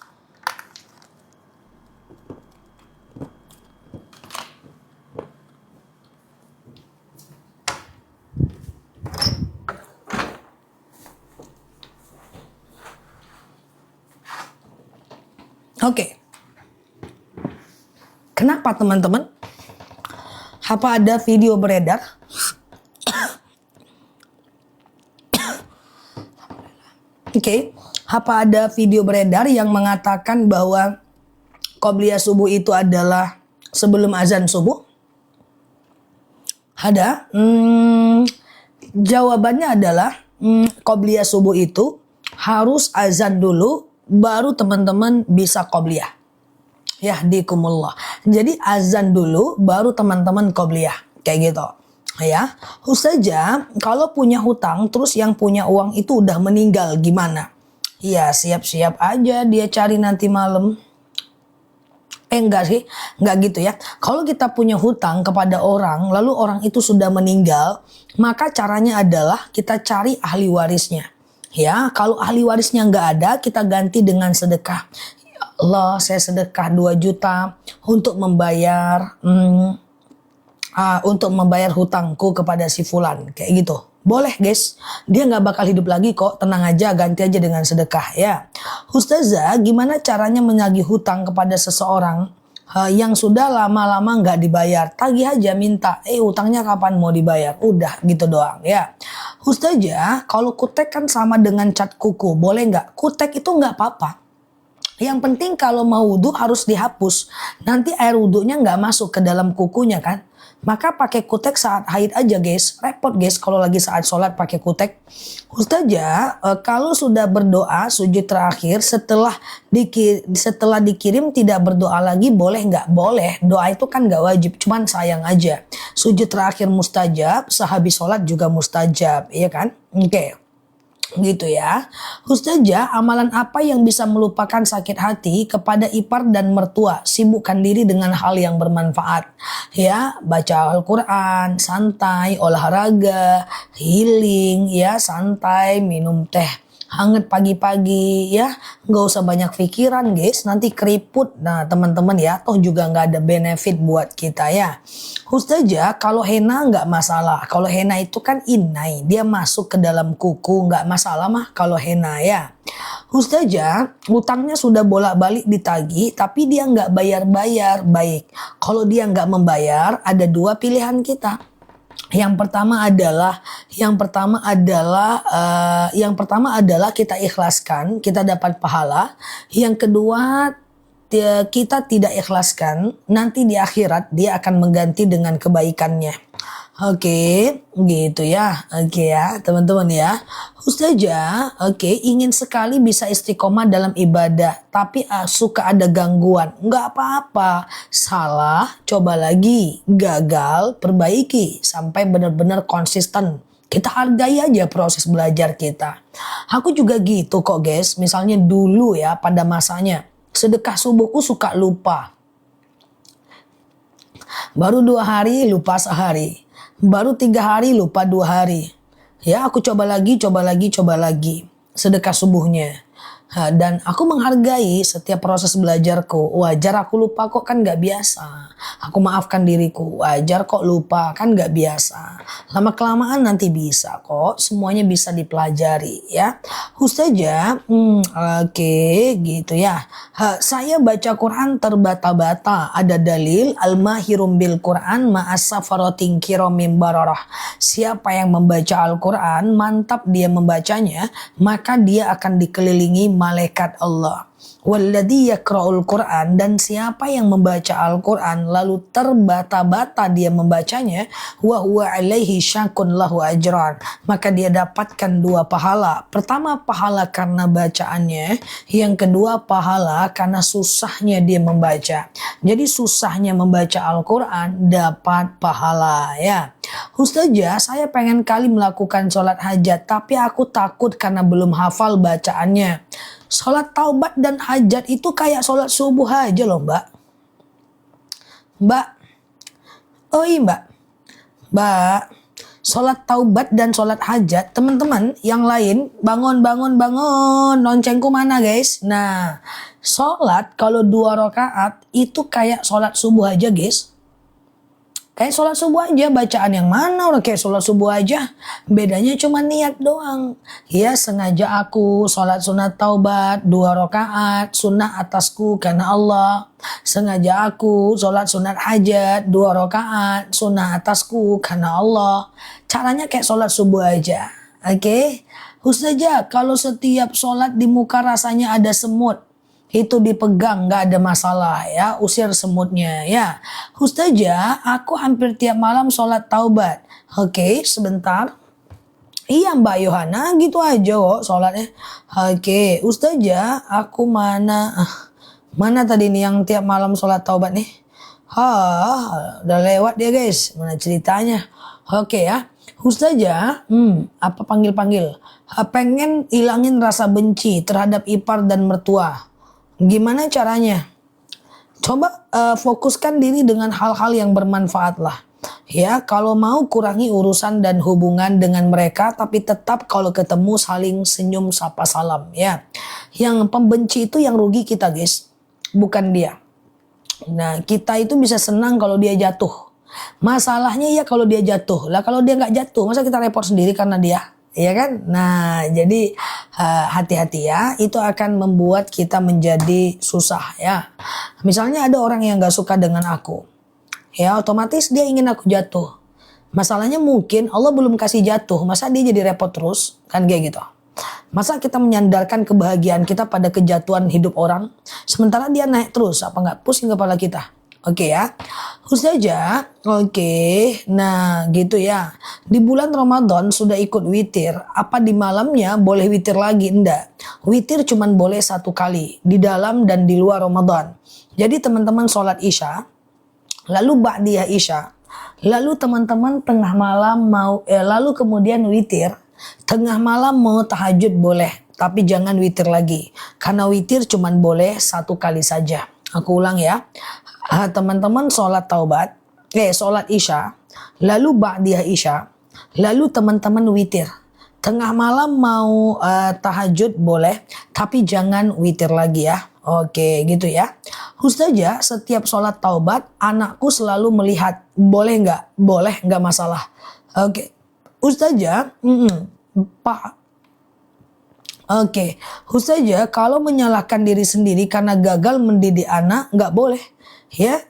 Oke. Kenapa teman-teman? Apa ada video beredar? Oke. Apa ada video beredar yang mengatakan bahwa qobliyah subuh itu adalah sebelum azan subuh? Ada. Jawabannya adalah qobliyah subuh itu harus azan dulu baru teman-teman bisa qobliyah. Yahdikumullah. Jadi azan dulu baru teman-teman qobliyah. Kayak gitu. Ya. Ustazah, kalau punya hutang terus yang punya uang itu udah meninggal gimana? Ya siap-siap aja dia cari nanti malam. Enggak sih, enggak gitu ya. Kalau kita punya hutang kepada orang, lalu orang itu sudah meninggal, maka caranya adalah kita cari ahli warisnya. Ya, kalau ahli warisnya enggak ada, kita ganti dengan sedekah. Ya Allah, saya sedekah 2 juta untuk membayar hutangku kepada si fulan, kayak gitu. Boleh guys, dia nggak bakal hidup lagi kok, tenang aja, ganti aja dengan sedekah ya. Ustazah, gimana caranya menagih hutang kepada seseorang yang sudah lama-lama nggak dibayar? Tagih aja, minta, hutangnya kapan mau dibayar? Udah gitu doang ya. Ustazah, kalau kutek kan sama dengan cat kuku, boleh nggak? Kutek itu nggak apa-apa. Yang penting kalau mau wudhu harus dihapus. Nanti air wudhunya nggak masuk ke dalam kukunya kan. Maka pakai kutek saat haid aja guys. Repot guys kalau lagi saat sholat pakai kutek. Ustazah, kalau sudah berdoa sujud terakhir setelah dikirim tidak berdoa lagi boleh nggak? Boleh. Doa itu kan nggak wajib. Cuman sayang aja. Sujud terakhir mustajab. Sehabis sholat juga mustajab. Iya kan? Oke. Gitu ya. Ustazah, amalan apa yang bisa melupakan sakit hati kepada ipar dan mertua? Sibukkan diri dengan hal yang bermanfaat. Ya, baca Al-Quran, santai, olahraga, healing, ya, santai, minum teh hangat pagi-pagi ya, nggak usah banyak pikiran guys, nanti keriput. Nah teman-teman ya, toh juga nggak ada benefit buat kita ya. Ustazah, kalau henna nggak masalah. Kalau henna itu kan inai, dia masuk ke dalam kuku, nggak masalah mah kalau henna ya. Ustazah, utangnya sudah bolak-balik ditagih, tapi dia nggak bayar-bayar. Baik, kalau dia nggak membayar, ada 2 pilihan kita. Yang pertama adalah kita ikhlaskan, kita dapat pahala. Yang kedua, kita tidak ikhlaskan, nanti di akhirat dia akan mengganti dengan kebaikannya. Oke, gitu ya. Oke ya, teman-teman ya. Ustazah, ingin sekali bisa istiqomah dalam ibadah, tapi suka ada gangguan. Nggak apa-apa, salah, coba lagi, gagal, perbaiki, sampai benar-benar konsisten. Kita hargai aja proses belajar kita. Aku juga gitu kok guys, misalnya dulu ya pada masanya, sedekah subuhku suka lupa. Baru 2 hari, lupa sehari. Baru 3 hari, lupa 2 hari. Ya, aku coba lagi. Sedekah subuhnya. Dan aku menghargai setiap proses belajarku. Wajar aku lupa kok, kan gak biasa. Aku maafkan diriku. Wajar kok lupa, kan gak biasa. Lama-kelamaan nanti bisa kok. Semuanya bisa dipelajari ya. Ustazah, gitu ya. Saya baca Quran terbata-bata. Ada dalil al-mahirum bil Quran ma'as-safaratin kiramim bararah. Siapa yang membaca Al-Quran, mantap dia membacanya, maka dia akan dikelilingi malaikat Allah. Walladzi yaqra'ul Qur'an, dan siapa yang membaca Al-Quran lalu terbata-bata dia membacanya, wa huwa alaihi syakun lahu ajran, maka dia dapatkan 2 pahala. Pertama pahala karena bacaannya, yang kedua pahala karena susahnya dia membaca. Jadi susahnya membaca Al-Quran dapat pahala ya. Ustazah, saya pengen kali melakukan sholat hajat, tapi aku takut karena belum hafal bacaannya. Sholat taubat dan hajat itu kayak sholat subuh aja loh mbak. Mbak, sholat taubat dan sholat hajat, teman-teman yang lain bangun, loncengku mana guys? Nah, sholat kalau 2 rakaat itu kayak sholat subuh aja guys. Kayak sholat subuh aja, bacaan yang mana orang kayak sholat subuh aja. Bedanya cuma niat doang. Ya, sengaja aku sholat sunat taubat 2 rakaat, sunnah atasku karena Allah. Sengaja aku sholat sunat hajat 2 rakaat, sunnah atasku karena Allah. Caranya kayak sholat subuh aja. Oke? Ustazah, kalau setiap sholat di muka rasanya ada semut, itu dipegang nggak ada masalah ya, usir semutnya ya. Ustazah, aku hampir tiap malam sholat taubat. Oke, sebentar. Iya Mbak Yohana, gitu aja kok sholatnya. Oke, Ustazah, aku mana tadi nih yang tiap malam sholat taubat nih? Udah lewat dia guys, mana ceritanya? Oke ya, Ustazah, apa panggil-panggil? Pengen ilangin rasa benci terhadap ipar dan mertua. Gimana caranya? Coba fokuskan diri dengan hal-hal yang bermanfaat lah. Ya, kalau mau kurangi urusan dan hubungan dengan mereka, tapi tetap kalau ketemu saling senyum sapa salam ya. Yang pembenci itu yang rugi kita guys, bukan dia. Nah, kita itu bisa senang kalau dia jatuh. Masalahnya ya kalau dia jatuh. Lah kalau dia nggak jatuh, masa kita repot sendiri karena dia? Ya kan? Nah, jadi hati-hati ya, itu akan membuat kita menjadi susah ya. Misalnya ada orang yang gak suka dengan aku, ya otomatis dia ingin aku jatuh. Masalahnya mungkin Allah belum kasih jatuh, masa dia jadi repot terus? Kan kayak gitu. Masa kita menyandarkan kebahagiaan kita pada kejatuhan hidup orang, sementara dia naik terus, apa gak pusing kepala kita? Oke ya, Ustazah, oke, nah gitu ya. Di bulan Ramadan sudah ikut witir, apa di malamnya boleh witir lagi? Enggak, witir cuman boleh 1 kali, di dalam dan di luar Ramadan. Jadi teman-teman sholat Isya, lalu ba'diyah Isya, lalu teman-teman tengah malam lalu kemudian witir, tengah malam mau tahajud boleh, tapi jangan witir lagi, karena witir cuman boleh 1 kali saja. Aku ulang ya. Teman-teman sholat sholat Isya, lalu ba'diyah Isya, lalu teman-teman witir. Tengah malam mau tahajud boleh, tapi jangan witir lagi ya. Oke, gitu ya. Ustazah, setiap sholat taubat, anakku selalu melihat. Boleh nggak? Boleh, nggak masalah. Oke. Ustazah, Pak. Oke, Ustazah, kalau menyalahkan diri sendiri karena gagal mendidik anak, nggak boleh. Ya,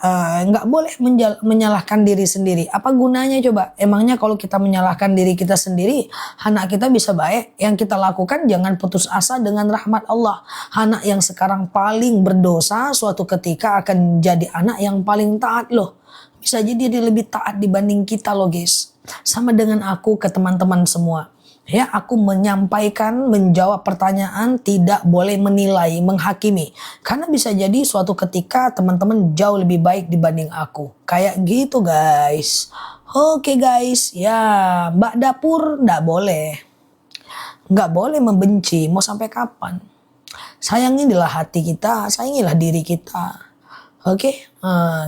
nggak boleh menyalahkan diri sendiri. Apa gunanya coba? Emangnya kalau kita menyalahkan diri kita sendiri, anak kita bisa baik? Yang kita lakukan jangan putus asa dengan rahmat Allah. Anak yang sekarang paling berdosa, suatu ketika akan jadi anak yang paling taat loh. Bisa jadi dia lebih taat dibanding kita loh guys. Sama dengan aku ke teman-teman semua. Ya, aku menyampaikan, menjawab pertanyaan, tidak boleh menilai, menghakimi. Karena bisa jadi suatu ketika teman-teman jauh lebih baik dibanding aku. Kayak gitu guys. Oke guys, ya Mbak Dapur nggak boleh. Nggak boleh membenci, mau sampai kapan? Sayangilah hati kita, sayangilah diri kita. Oke,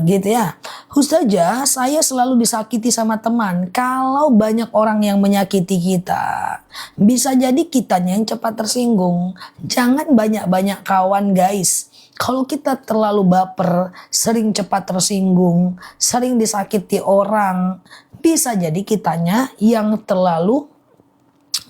gitu ya. Ustazah, saya selalu disakiti sama teman. Kalau banyak orang yang menyakiti kita, bisa jadi kitanya yang cepat tersinggung. Jangan banyak-banyak kawan guys. Kalau kita terlalu baper, sering cepat tersinggung, sering disakiti orang, bisa jadi kitanya yang terlalu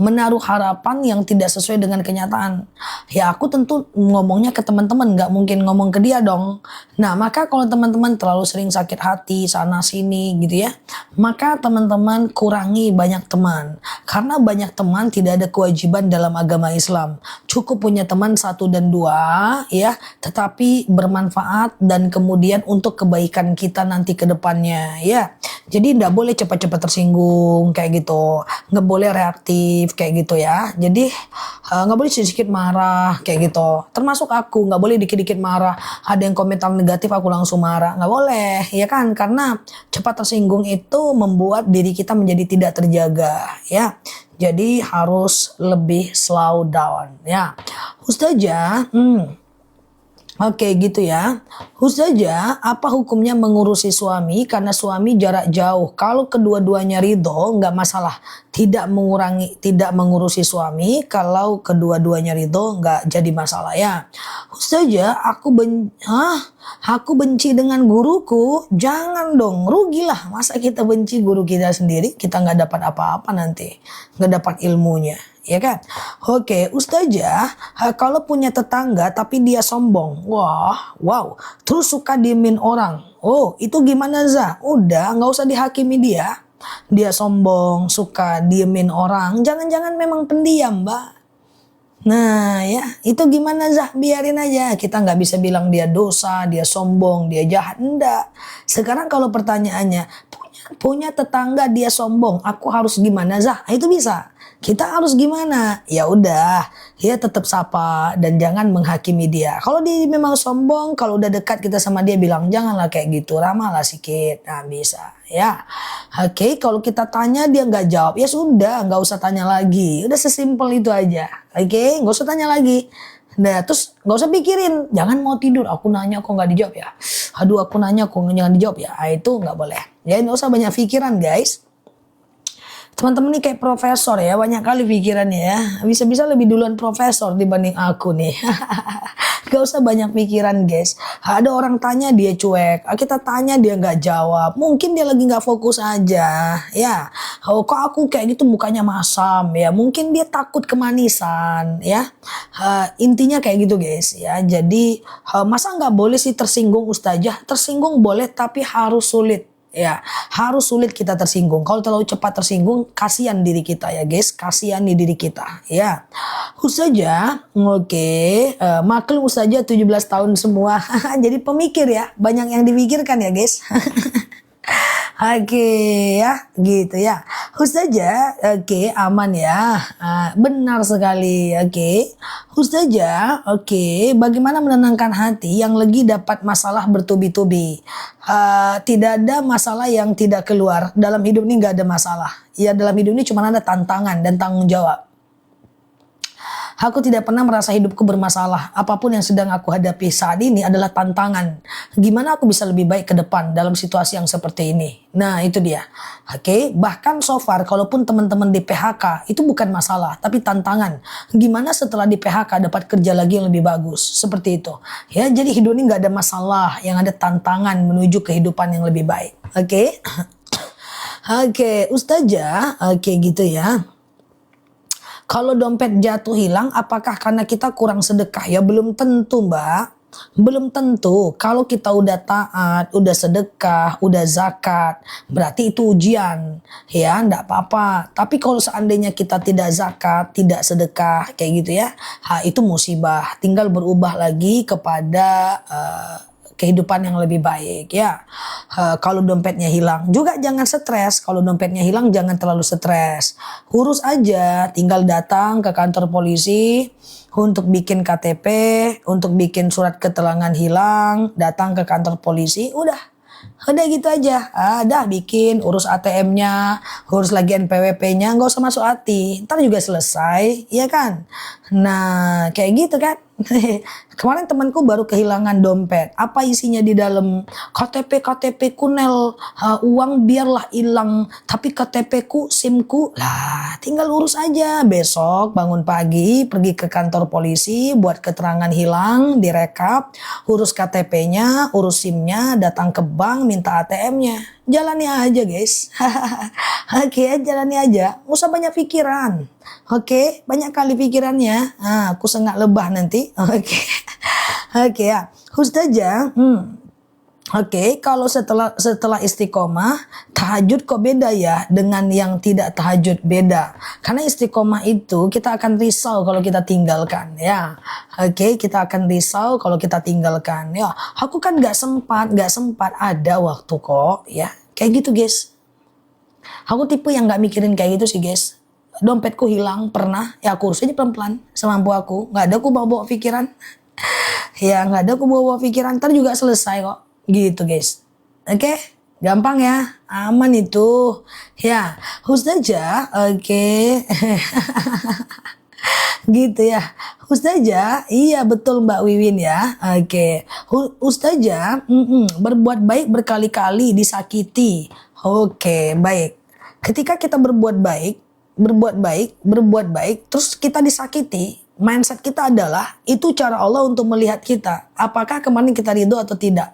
menaruh harapan yang tidak sesuai dengan kenyataan. Ya aku tentu ngomongnya ke teman-teman, nggak mungkin ngomong ke dia dong. Nah maka kalau teman-teman terlalu sering sakit hati sana sini gitu ya, maka teman-teman kurangi banyak teman. Karena banyak teman tidak ada kewajiban dalam agama Islam. Cukup punya teman 1 dan 2 ya, tetapi bermanfaat dan kemudian untuk kebaikan kita nanti ke depannya ya. Jadi nggak boleh cepat-cepat tersinggung kayak gitu, nggak boleh reaktif kayak gitu ya. Jadi nggak boleh sedikit marah kayak gitu. Termasuk aku nggak boleh dikit-dikit marah. Ada yang komentar negatif aku langsung marah, nggak boleh ya kan? Karena cepat tersinggung itu membuat diri kita menjadi tidak terjaga ya. Jadi harus lebih slow down ya. Ustazah, Oke gitu ya. Ustazah, apa hukumnya mengurusi suami karena suami jarak jauh? Kalau kedua-duanya ridho, nggak masalah. Tidak mengurusi suami. Kalau kedua-duanya ridho, nggak jadi masalah ya. Ustazah, aku benci dengan guruku. Jangan dong, rugilah. Masa kita benci guru kita sendiri, kita nggak dapat apa-apa nanti. Nggak dapat ilmunya. Ya kan? Oke, Ustazah, kalau punya tetangga tapi dia sombong, wow, terus suka diemin orang. Oh, itu gimana Zah? Udah, nggak usah dihakimi dia. Dia sombong, suka diemin orang. Jangan-jangan memang pendiam, Mbak. Nah ya, itu gimana Zah? Biarin aja. Kita nggak bisa bilang dia dosa, dia sombong, dia jahat. Enggak. Sekarang kalau pertanyaannya, punya tetangga dia sombong, aku harus gimana Zah? Itu bisa. Kita harus gimana? Ya udah, ya tetap sapa dan jangan menghakimi dia. Kalau dia memang sombong, kalau udah dekat kita sama dia bilang janganlah kayak gitu, ramahlah sikit. Nah bisa, ya. Oke, kalau kita tanya dia nggak jawab, ya sudah, nggak usah tanya lagi. Udah sesimpel itu aja. Oke, nggak usah tanya lagi. Nah, terus nggak usah pikirin, jangan mau tidur, aku nanya kok nggak dijawab ya. Aduh, aku nanya kok jangan dijawab ya. Nah, itu nggak boleh. Ya nggak usah banyak pikiran guys. Teman-teman ini kayak profesor ya, banyak kali pikirannya ya. Bisa-bisa lebih duluan profesor dibanding aku nih. Gak usah banyak pikiran guys. Ada orang tanya dia cuek, kita tanya dia nggak jawab. Mungkin dia lagi nggak fokus aja, ya. Oh, kok aku kayak gitu mukanya masam ya? Mungkin dia takut kemanisan, ya. Intinya kayak gitu guys, ya. Jadi masa nggak boleh sih tersinggung Ustazah? Tersinggung boleh, tapi harus sulit. Ya, harus sulit kita tersinggung. Kalau terlalu cepat tersinggung, kasihan diri kita ya guys, kasihan di diri kita. Ya, Ustazah, oke, maklum Ustazah 17 tahun semua. Jadi pemikir ya, banyak yang dipikirkan ya guys. Oke ya, gitu ya. Ustazah, oke, aman ya. Benar sekali, oke. Ustazah, oke, bagaimana menenangkan hati yang lagi dapat masalah bertubi-tubi? Tidak ada masalah yang tidak keluar. Dalam hidup ini nggak ada masalah. Ya, dalam hidup ini cuma ada tantangan dan tanggung jawab. Aku tidak pernah merasa hidupku bermasalah. Apapun yang sedang aku hadapi saat ini adalah tantangan. Gimana aku bisa lebih baik ke depan dalam situasi yang seperti ini? Nah, itu dia. Oke, bahkan so far kalaupun teman-teman di PHK itu bukan masalah, tapi tantangan. Gimana setelah di PHK dapat kerja lagi yang lebih bagus? Seperti itu. Ya, jadi hidup ini nggak ada masalah, yang ada tantangan menuju kehidupan yang lebih baik. Oke. Oke, Ustazah, oke gitu ya. Kalau dompet jatuh hilang, apakah karena kita kurang sedekah? Ya belum tentu Mbak. Belum tentu. Kalau kita udah taat, udah sedekah, udah zakat, berarti itu ujian. Ya enggak apa-apa. Tapi kalau seandainya kita tidak zakat, tidak sedekah, kayak gitu ya. Itu musibah. Tinggal berubah lagi kepada kehidupan yang lebih baik ya. Kalau dompetnya hilang juga jangan stres. Kalau dompetnya hilang jangan terlalu stres. Urus aja, tinggal datang ke kantor polisi untuk bikin KTP, untuk bikin surat keterangan hilang, datang ke kantor polisi, udah gitu aja. Dah bikin, urus ATM-nya, urus lagi NPWP-nya, nggak usah masuk hati. Ntar juga selesai, ya kan? Nah, kayak gitu kan? Kemarin temanku baru kehilangan dompet. Apa isinya di dalam? KTP kunel, uang biarlah hilang, tapi KTP-ku, SIM-ku, lah tinggal urus aja. Besok bangun pagi, pergi ke kantor polisi, buat keterangan hilang, direkap, urus KTP-nya, urus SIM-nya, datang ke bank, minta ATM-nya. Jalani aja guys. Oke, jalani aja. Nggak usah banyak pikiran. Oke, banyak kali pikirannya. Aku senggak lebah nanti. Oke. Oke ya. Ustazah, Oke, kalau setelah istiqomah, tahajud kok beda ya dengan yang tidak tahajud, beda. Karena istiqomah itu kita akan risau kalau kita tinggalkan ya. Oke, kita akan risau kalau kita tinggalkan ya. Aku kan gak sempat ada waktu kok ya. Kayak gitu guys. Aku tipe yang gak mikirin kayak gitu sih guys. Dompetku hilang pernah, ya aku urus aja pelan-pelan semampu aku. Gak ada aku bawa-bawa pikiran. Ya gak ada aku bawa-bawa pikiran, ntar juga selesai kok. Gitu guys. Oke, gampang ya, aman itu. Ya, Ustazah, oke. Gitu ya. Ustazah, iya betul Mbak Wiwin ya. Oke. Ustazah, berbuat baik berkali-kali disakiti. Oke, baik. Ketika kita berbuat baik, terus kita disakiti, mindset kita adalah itu cara Allah untuk melihat kita. Apakah kemarin kita ridho atau tidak?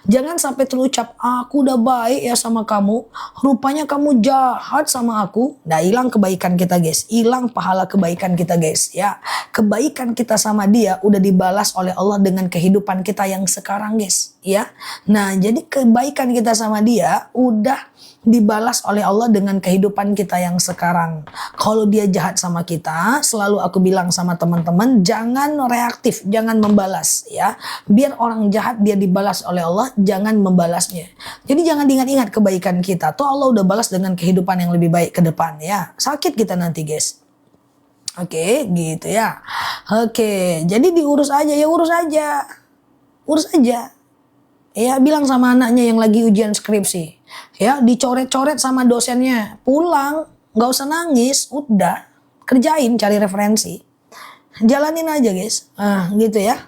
Jangan sampai terucap, aku udah baik ya sama kamu, rupanya kamu jahat sama aku. Nah, hilang kebaikan kita guys, hilang pahala kebaikan kita guys ya. Kebaikan kita sama dia udah dibalas oleh Allah dengan kehidupan kita yang sekarang guys ya. Nah, jadi kebaikan kita sama dia udah dibalas oleh Allah dengan kehidupan kita yang sekarang. Kalau dia jahat sama kita, selalu aku bilang sama teman-teman, jangan reaktif, jangan membalas ya. Biar orang jahat dia dibalas oleh Allah, jangan membalasnya. Jadi jangan diingat-ingat kebaikan kita. Tuh Allah udah balas dengan kehidupan yang lebih baik ke depan ya. Sakit kita nanti guys. Oke, gitu ya. Oke, jadi diurus aja ya, urus aja. Urus aja. Ya, bilang sama anaknya yang lagi ujian skripsi. Ya, dicoret-coret sama dosennya. Pulang, nggak usah nangis, udah. Kerjain, cari referensi. Jalanin aja guys. Gitu ya.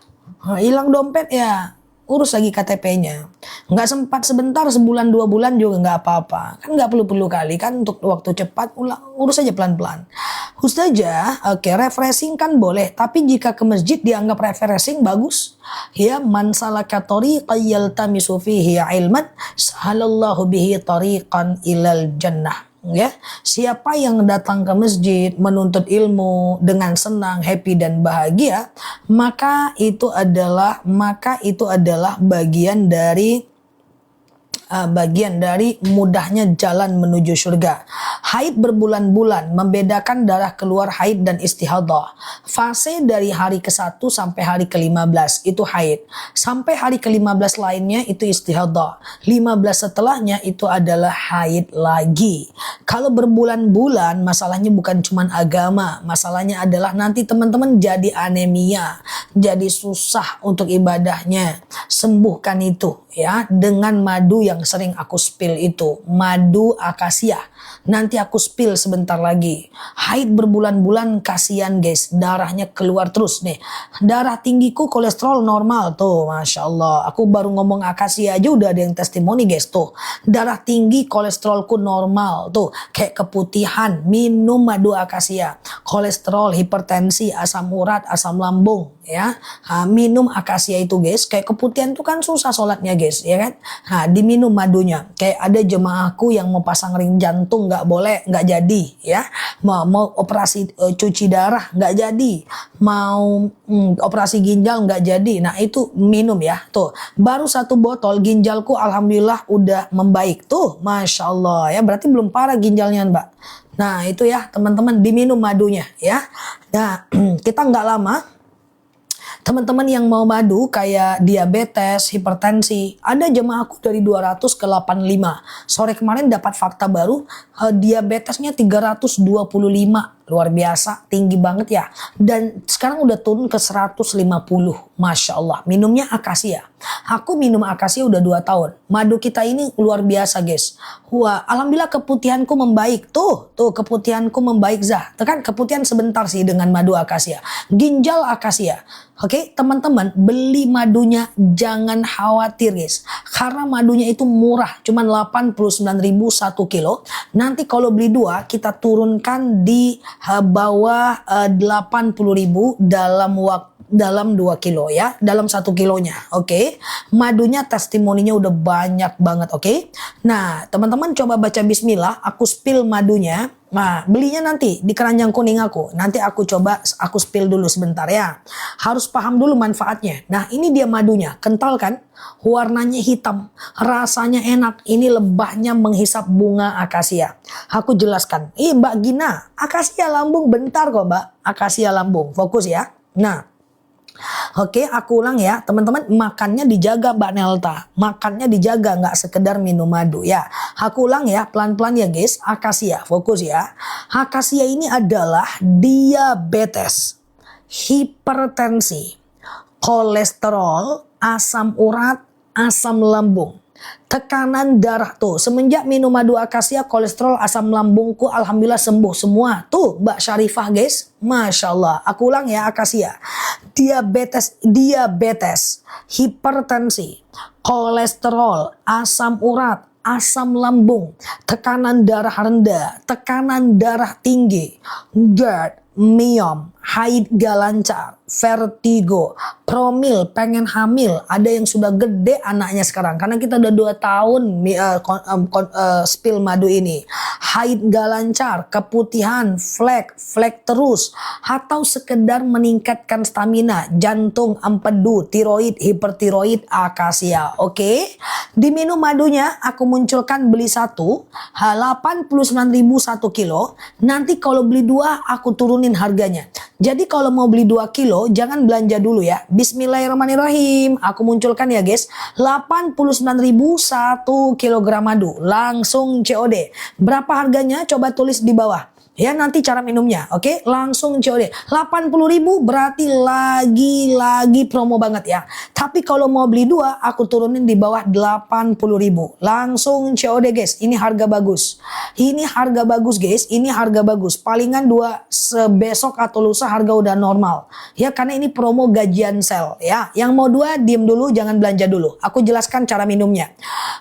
Hilang dompet ya, urus lagi KTP-nya. Nggak sempat sebentar, sebulan 2 bulan juga nggak apa-apa. Kan nggak perlu kali kan untuk waktu cepat, urus aja pelan-pelan. Ustazah, oke, refreshing kan boleh, tapi jika ke masjid dianggap refreshing bagus. Ya, man salaka tariqan yaltamisu fihi ilman, sahalallahu bihi tariqan ilal jannah. Ya, siapa yang datang ke masjid menuntut ilmu dengan senang, happy dan bahagia, maka itu adalah bagian dari mudahnya jalan menuju surga. Haid berbulan-bulan membedakan darah keluar haid dan istihadah. Fase dari hari ke-1 sampai hari ke-15 itu haid. Sampai hari ke-15 lainnya itu istihadah. 15 setelahnya itu adalah haid lagi. Kalau berbulan-bulan masalahnya bukan cuma agama. Masalahnya adalah nanti teman-teman jadi anemia. Jadi susah untuk ibadahnya. Sembuhkan itu ya dengan madu yang sering aku spill itu, madu akasia. Nanti aku spill sebentar lagi. Haid berbulan-bulan kasihan guys, darahnya keluar terus nih. Darah tinggiku kolesterol normal tuh, masya Allah. Aku baru ngomong akasia aja udah ada yang testimoni guys tuh. Darah tinggi kolesterolku normal tuh, kayak keputihan, minum madu akasia. Kolesterol, hipertensi, asam urat, asam lambung ya. Minum akasia itu guys, kayak keputihan tuh kan susah sholatnya guys ya kan. Diminum madunya. Kayak ada jemaahku yang mau pasang ring jantung nggak boleh, nggak jadi ya. Mau operasi cuci darah nggak jadi. Mau operasi ginjal nggak jadi. Nah itu minum ya. Tuh baru 1 botol ginjalku alhamdulillah udah membaik tuh, masya Allah ya. Berarti belum parah ginjalnya Mbak. Nah itu ya teman-teman, diminum madunya ya. Nah kita nggak lama. Teman-teman yang mau madu kayak diabetes, hipertensi, ada jemaahku dari 200 ke 85. Sore kemarin dapat fakta baru, diabetesnya 325. Luar biasa, tinggi banget ya. Dan sekarang udah turun ke 150. Masya Allah, minumnya akasia. Aku minum akasia udah 2 tahun. Madu kita ini luar biasa guys. Wah, alhamdulillah keputihanku membaik. Tuh keputihanku membaik Zah. Kan keputihan sebentar sih dengan madu akasia. Ginjal akasia. Oke, teman-teman, beli madunya jangan khawatir guys. Karena madunya itu murah, cuman 89.000 1 kilo. Nanti kalau beli 2, kita turunkan di bawah 80.000 dalam 2 kilo ya, dalam 1 kilonya. Oke. Madunya testimoninya udah banyak banget, oke. Nah, teman-teman coba baca bismillah, aku spill madunya. Nah, belinya nanti di keranjang kuning aku. Nanti aku spill dulu sebentar ya. Harus paham dulu manfaatnya. Nah, ini dia madunya. Kental kan? Warnanya hitam. Rasanya enak. Ini lebahnya menghisap bunga akasia. Aku jelaskan. Mbak Gina, akasia lambung bentar kok Mbak. Akasia lambung. Fokus ya. Nah, oke, aku ulang ya teman-teman, makannya dijaga Mbak Nelta, makannya dijaga, nggak sekedar minum madu ya. Aku ulang ya pelan-pelan ya guys. Akasia, fokus ya. Akasia ini adalah diabetes, hipertensi, kolesterol, asam urat, asam lambung, tekanan darah. Tuh semenjak minum madu akasia, kolesterol, asam lambungku alhamdulillah sembuh semua. Tuh Mbak Syarifah guys, Masya Allah. Aku ulang ya, akasia. Diabetes, hipertensi, kolesterol, asam urat, asam lambung, tekanan darah rendah, tekanan darah tinggi, GERD, myom, haid gak lancar, vertigo, promil, pengen hamil. Ada yang sudah gede anaknya sekarang karena kita udah 2 tahun spill madu ini. Haid gak lancar, keputihan, flek terus, atau sekedar meningkatkan stamina, jantung, empedu, tiroid, hipertiroid, akasia. Oke, diminum madunya aku munculkan beli 1, 89.000 1 kilo. Nanti kalau beli 2 aku turunin harganya. Jadi kalau mau beli 2 kilo jangan belanja dulu ya. Bismillahirrahmanirrahim. Aku munculkan ya guys. 89.000 1 kilogram madu. Langsung COD. Berapa harganya? Coba tulis di bawah. Ya nanti cara minumnya. Oke, langsung COD. 80.000 berarti lagi promo banget ya. Tapi kalau mau beli 2 aku turunin di bawah 80.000. Langsung COD guys. Ini harga bagus. Ini harga bagus guys. Ini harga bagus. Palingan 2 besok atau lusa harga udah normal. Ya karena ini promo gajian sel ya. Yang mau 2 diem dulu, jangan belanja dulu. Aku jelaskan cara minumnya.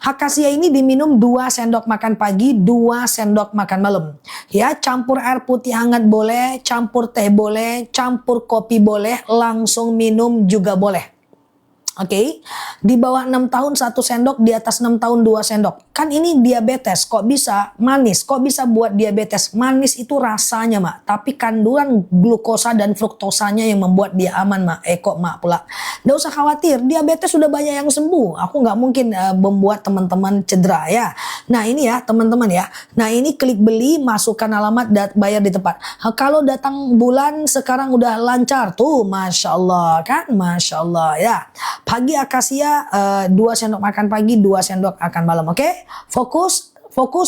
Akasia ini diminum 2 sendok makan pagi, 2 sendok makan malam. Ya, campur air putih hangat boleh, campur teh boleh, campur kopi boleh, langsung minum juga boleh. Oke, di bawah 6 tahun 1 sendok, di atas 6 tahun 2 sendok. Kan ini diabetes, kok bisa manis? Kok bisa buat diabetes? Manis itu rasanya mak, tapi kandungan glukosa dan fruktosanya yang membuat dia aman mak. Kok mak pula? Nggak usah khawatir, diabetes sudah banyak yang sembuh. Aku nggak mungkin membuat teman-teman cedera ya. Nah ini ya teman-teman ya. Nah ini klik beli, masukkan alamat, bayar di tempat. Kalau datang bulan sekarang udah lancar tuh, Masya Allah kan, Masya Allah ya. Pagi akasia 2 sendok makan pagi, 2 sendok makan malam. Oke? Fokus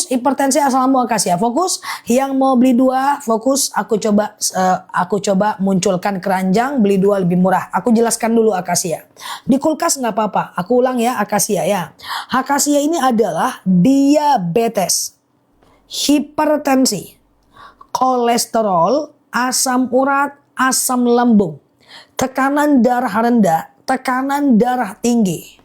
hipertensi asam lambung akasia. Fokus yang mau beli 2, fokus aku coba munculkan keranjang, beli 2 lebih murah. Aku jelaskan dulu akasia. Di kulkas nggak apa-apa. Aku ulang ya akasia ya. Akasia ini adalah diabetes, hipertensi, kolesterol, asam urat, asam lambung, tekanan darah rendah, tekanan darah tinggi,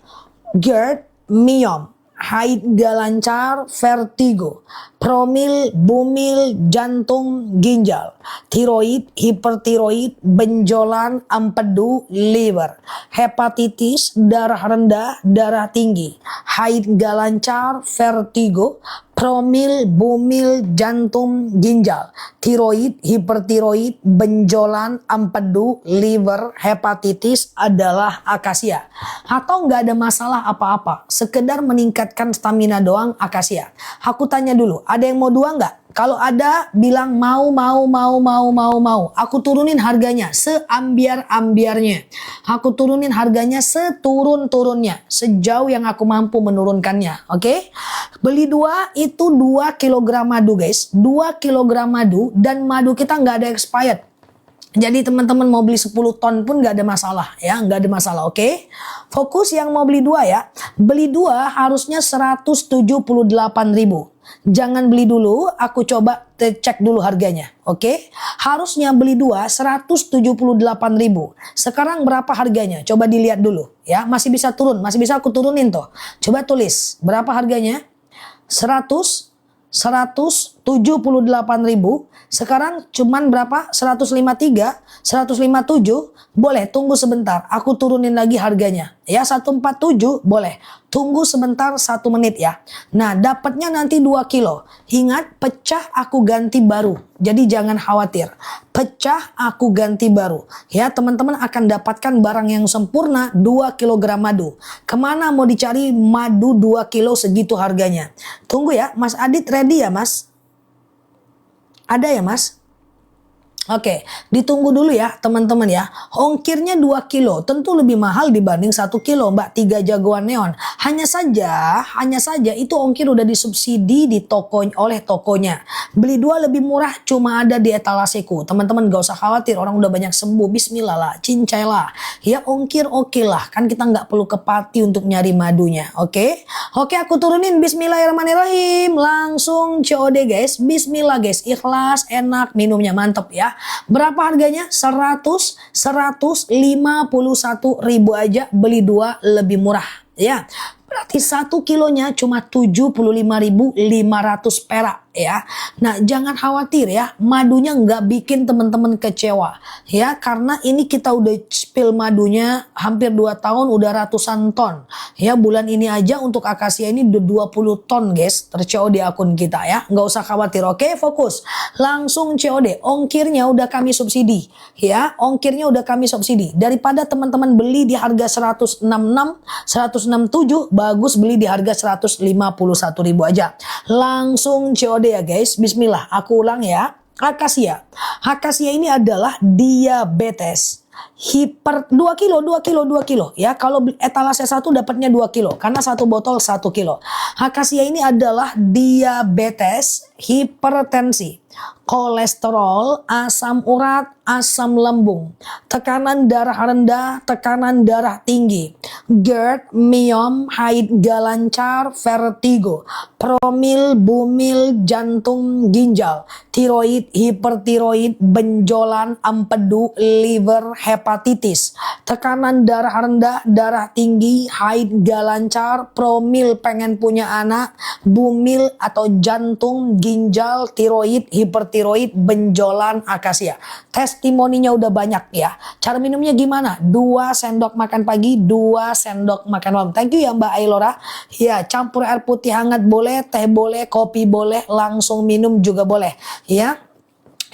GERD, myom, haid gak lancar, vertigo, promil, bumil, jantung, ginjal, tiroid, hipertiroid, benjolan, empedu, liver, hepatitis, darah rendah, darah tinggi, haid gak lancar, vertigo, promil, bumil, jantung, ginjal, tiroid, hipertiroid, benjolan, empedu, liver, hepatitis adalah akasia. Atau nggak ada masalah apa-apa, sekedar meningkatkan stamina doang akasia. Aku tanya dulu, ada yang mau 2 nggak? Kalau ada bilang mau. Aku turunin harganya seambiar-ambiarnya. Aku turunin harganya seturun-turunnya. Sejauh yang aku mampu menurunkannya. Oke? Beli 2 itu 2 kg madu guys. 2 kg madu dan madu kita nggak ada expired. Jadi teman-teman mau beli 10 ton pun nggak ada masalah ya, nggak ada masalah. Oke? Fokus yang mau beli 2 ya. Beli 2 harusnya 178.000. Jangan beli dulu, aku coba cek dulu harganya. Oke? Harusnya beli 2 178.000. Sekarang berapa harganya? Coba dilihat dulu ya. Masih bisa turun, masih bisa aku turunin tuh. Coba tulis berapa harganya? 178.000. Sekarang cuman berapa? 153, 157. Boleh tunggu sebentar, aku turunin lagi harganya. Ya 147 boleh. Tunggu sebentar 1 menit ya. Nah dapatnya nanti 2 kilo. Ingat pecah aku ganti baru. Jadi jangan khawatir. Pecah aku ganti baru. Ya teman-teman akan dapatkan barang yang sempurna 2 kg madu. Kemana mau dicari madu 2 kilo segitu harganya? Tunggu ya Mas Adit ready ya Mas? Ada ya Mas? Oke, ditunggu dulu ya teman-teman ya. Ongkirnya 2 kilo, tentu lebih mahal dibanding 1 kilo Mbak, 3 jagoan neon. Hanya saja itu ongkir udah disubsidi di toko oleh tokonya. Beli 2 lebih murah, cuma ada di etalaseku. Teman-teman gak usah khawatir, orang udah banyak sembuh. Bismillah lah, cincai lah. Ya ongkir oke lah, kan kita nggak perlu ke Pati untuk nyari madunya. Oke, aku turunin. Bismillahirrahmanirrahim. Langsung COD guys. Bismillah guys, ikhlas, enak, minumnya mantep ya. Berapa harganya? 151 ribu aja, beli 2 lebih murah ya. Berarti 1 kilonya cuma 75.500 perak ya. Nah jangan khawatir ya, madunya nggak bikin teman-teman kecewa ya, karena ini kita udah spill madunya hampir 2 tahun, udah ratusan ton ya. Bulan ini aja untuk akasia ini udah 20 ton guys terCO di akun kita ya, nggak usah khawatir. Oke, fokus langsung COD. Ongkirnya udah kami subsidi ya, ongkirnya udah kami subsidi. Daripada teman-teman beli di harga 166 167, bagus beli di harga 151.000 aja. Langsung COD ya guys. Bismillah, aku ulang ya. Akasia ini adalah diabetes hiper 2 kilo ya. Kalau etalase 1 dapatnya 2 kilo karena 1 botol 1 kilo. Akasia ini adalah diabetes, hipertensi, kolesterol, asam urat, asam lambung, tekanan darah rendah, tekanan darah tinggi, GERD, myom, haid gak lancar, vertigo, promil, bumil, jantung, ginjal, tiroid, hipertiroid, benjolan, empedu, liver, hepatitis, tekanan darah rendah, darah tinggi, haid gak lancar, promil pengen punya anak, bumil atau jantung, ginjal, tiroid, hipertiroid, benjolan, akasia. Testimoninya udah banyak ya. Cara minumnya gimana? 2 sendok makan pagi, 2 sendok makan malam. Thank you ya Mbak Ailora. Ya, campur air putih hangat boleh, teh boleh, kopi boleh, langsung minum juga boleh ya.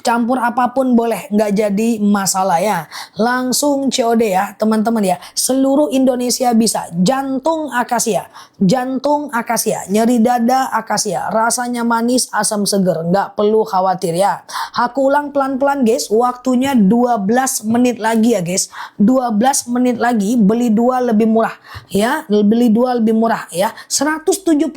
Campur apapun boleh, nggak jadi masalah ya. Langsung COD ya teman-teman ya. Seluruh Indonesia bisa. Jantung akasia, nyeri dada akasia, rasanya manis, asam seger, nggak perlu khawatir ya. Aku ulang pelan-pelan guys. Waktunya 12 menit lagi ya guys. 12 menit lagi, beli 2 lebih murah ya. Beli 2 lebih murah ya. 172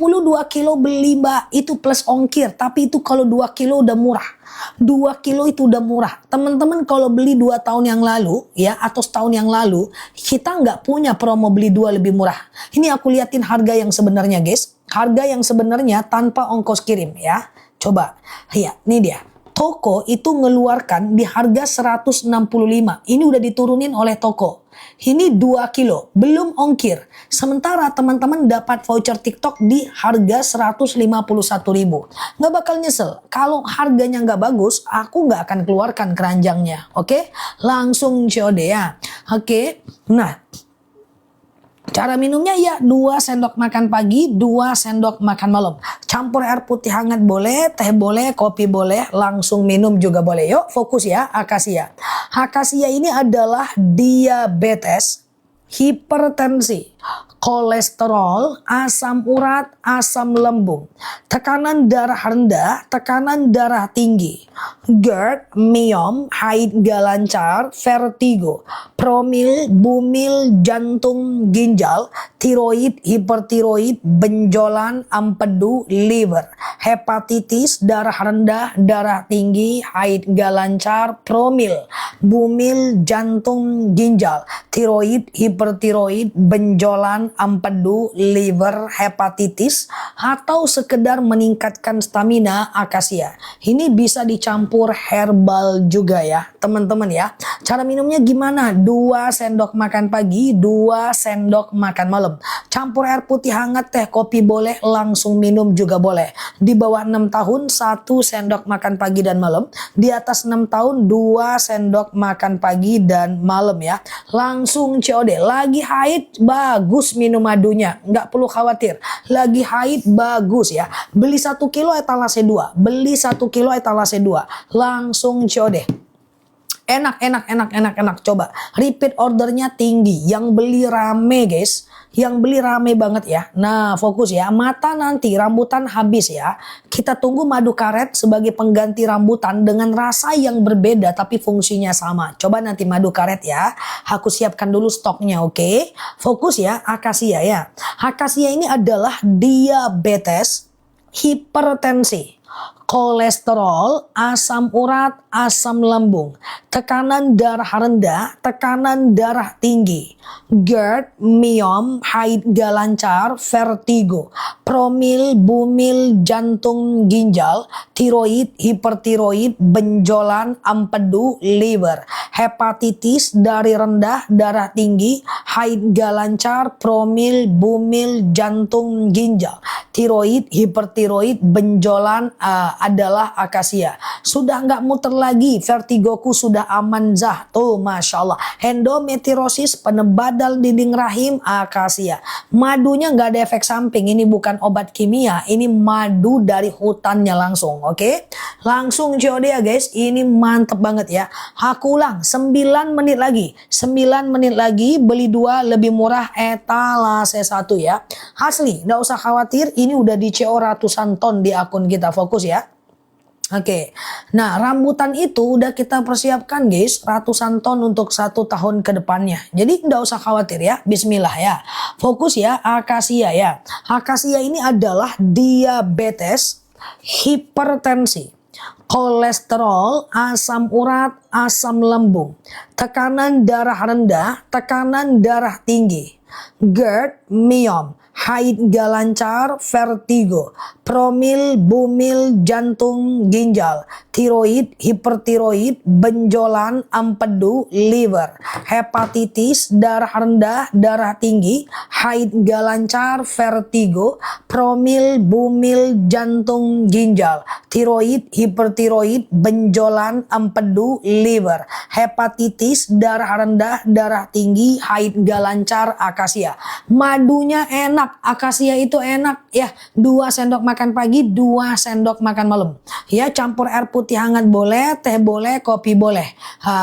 kilo beli Mbak, itu plus ongkir. Tapi itu kalau 2 kilo udah murah. 2 kilo itu udah murah. Teman-teman kalau beli 2 tahun yang lalu ya, atau setahun yang lalu, kita nggak punya promo beli 2 lebih murah. Ini aku liatin harga yang sebenarnya guys. Harga yang sebenarnya tanpa ongkos kirim ya. Coba, ya ini dia. Toko itu ngeluarkan di harga 165. Ini udah diturunin oleh toko. Ini 2 kilo, belum ongkir. Sementara teman-teman dapat voucher TikTok di harga 151.000. Nggak bakal nyesel. Kalau harganya nggak bagus, aku nggak akan keluarkan keranjangnya. Oke? Langsung COD ya. Oke? Nah, cara minumnya ya 2 sendok makan pagi, 2 sendok makan malam. Campur air putih hangat boleh, teh boleh, kopi boleh, langsung minum juga boleh. Yuk fokus ya, akasia. Akasia ini adalah diabetes, hipertensi, kolesterol, asam urat, asam lambung, tekanan darah rendah, tekanan darah tinggi, GERD, myom, haid gak lancar, vertigo, promil, bumil, jantung, ginjal, tiroid, hipertiroid, benjolan, empedu, liver, hepatitis, darah rendah, darah tinggi, haid gak lancar, promil, bumil, jantung, ginjal, tiroid, hipertiroid, benjolan, empedu, liver, hepatitis, atau sekedar meningkatkan stamina, akasia. Ini bisa dicampur herbal juga ya teman-teman ya. Cara minumnya gimana? 2 sendok makan pagi, 2 sendok makan malam. Campur air putih hangat, teh, kopi boleh, langsung minum juga boleh. Di bawah 6 tahun 1 sendok makan pagi dan malam. Di atas 6 tahun 2 sendok makan pagi dan malam ya. Langsung COD. Lagi haid bagus minum madunya, nggak perlu khawatir. Lagi haid bagus ya. Beli 1 kilo etalase 2, beli 1 kilo etalase 2, langsung COD. Enak. Coba repeat ordernya tinggi, yang beli rame guys, yang beli rame banget ya. Nah fokus ya, mata nanti rambutan habis ya. Kita tunggu madu karet sebagai pengganti rambutan dengan rasa yang berbeda tapi fungsinya sama. Coba nanti madu karet ya, aku siapkan dulu stoknya, oke? Fokus ya, akasia ya. Akasia ini adalah diabetes, hipertensi, kolesterol, asam urat, asam lambung, tekanan darah rendah, tekanan darah tinggi, GERD, miom, haid gak lancar, vertigo, promil, bumil, jantung, ginjal, tiroid, hipertiroid, benjolan, empedu, liver, hepatitis, dari rendah, darah tinggi, haid gak lancar, promil, bumil, jantung, ginjal, tiroid, hipertiroid, benjolan, adalah akasia. Sudah nggak muter lagi, vertigoku sudah aman zah. Tuh Masya Allah. Endometriosis, penebadal dinding rahim, akasia. Madunya nggak ada efek samping. Ini bukan obat kimia, ini madu dari hutannya langsung. Oke? Langsung COD ya guys. Ini mantep banget ya. Aku ulang, 9 menit lagi. 9 menit lagi, beli 2 lebih murah, etalase 1 ya. Asli, nggak usah khawatir. Ini udah di CO ratusan ton di akun kita. Fokus ya. Oke, nah rambutan itu udah kita persiapkan guys, ratusan ton untuk 1 tahun ke depannya. Jadi nggak usah khawatir ya, bismillah ya. Fokus ya, akasia ya. Akasia ini adalah diabetes, hipertensi, kolesterol, asam urat, asam lambung, tekanan darah rendah, tekanan darah tinggi, GERD, miom, haid gak lancar, vertigo, promil, bumil, jantung, ginjal, tiroid, hipertiroid, benjolan, empedu, liver, hepatitis, darah rendah, darah tinggi, haid gak lancar, vertigo, promil, bumil, jantung, ginjal, tiroid, hipertiroid, benjolan, empedu, liver, hepatitis, darah rendah, darah tinggi, haid gak lancar, akasia. Madunya enak. Akasia itu enak ya, 2 sendok makan pagi, 2 sendok makan malam ya. Campur air putih hangat boleh, teh boleh, kopi boleh.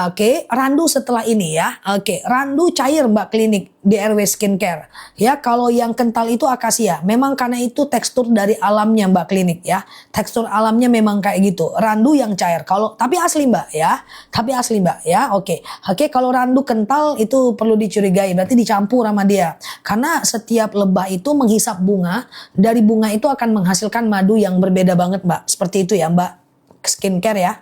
Oke, randu setelah ini ya. Oke, randu cair Mbak Klinik di RW Skincare ya. Kalau yang kental itu akasia, memang karena itu tekstur dari alamnya Mbak Klinik ya. Tekstur alamnya memang kayak gitu. Randu yang cair, kalau tapi asli Mbak ya, tapi asli Mbak ya. Oke, kalau randu kental itu perlu dicurigai, berarti dicampur sama dia. Karena setiap lebah itu menghisap bunga, dari bunga itu akan menghasilkan madu yang berbeda banget Mbak. Seperti itu ya Mbak Skincare ya.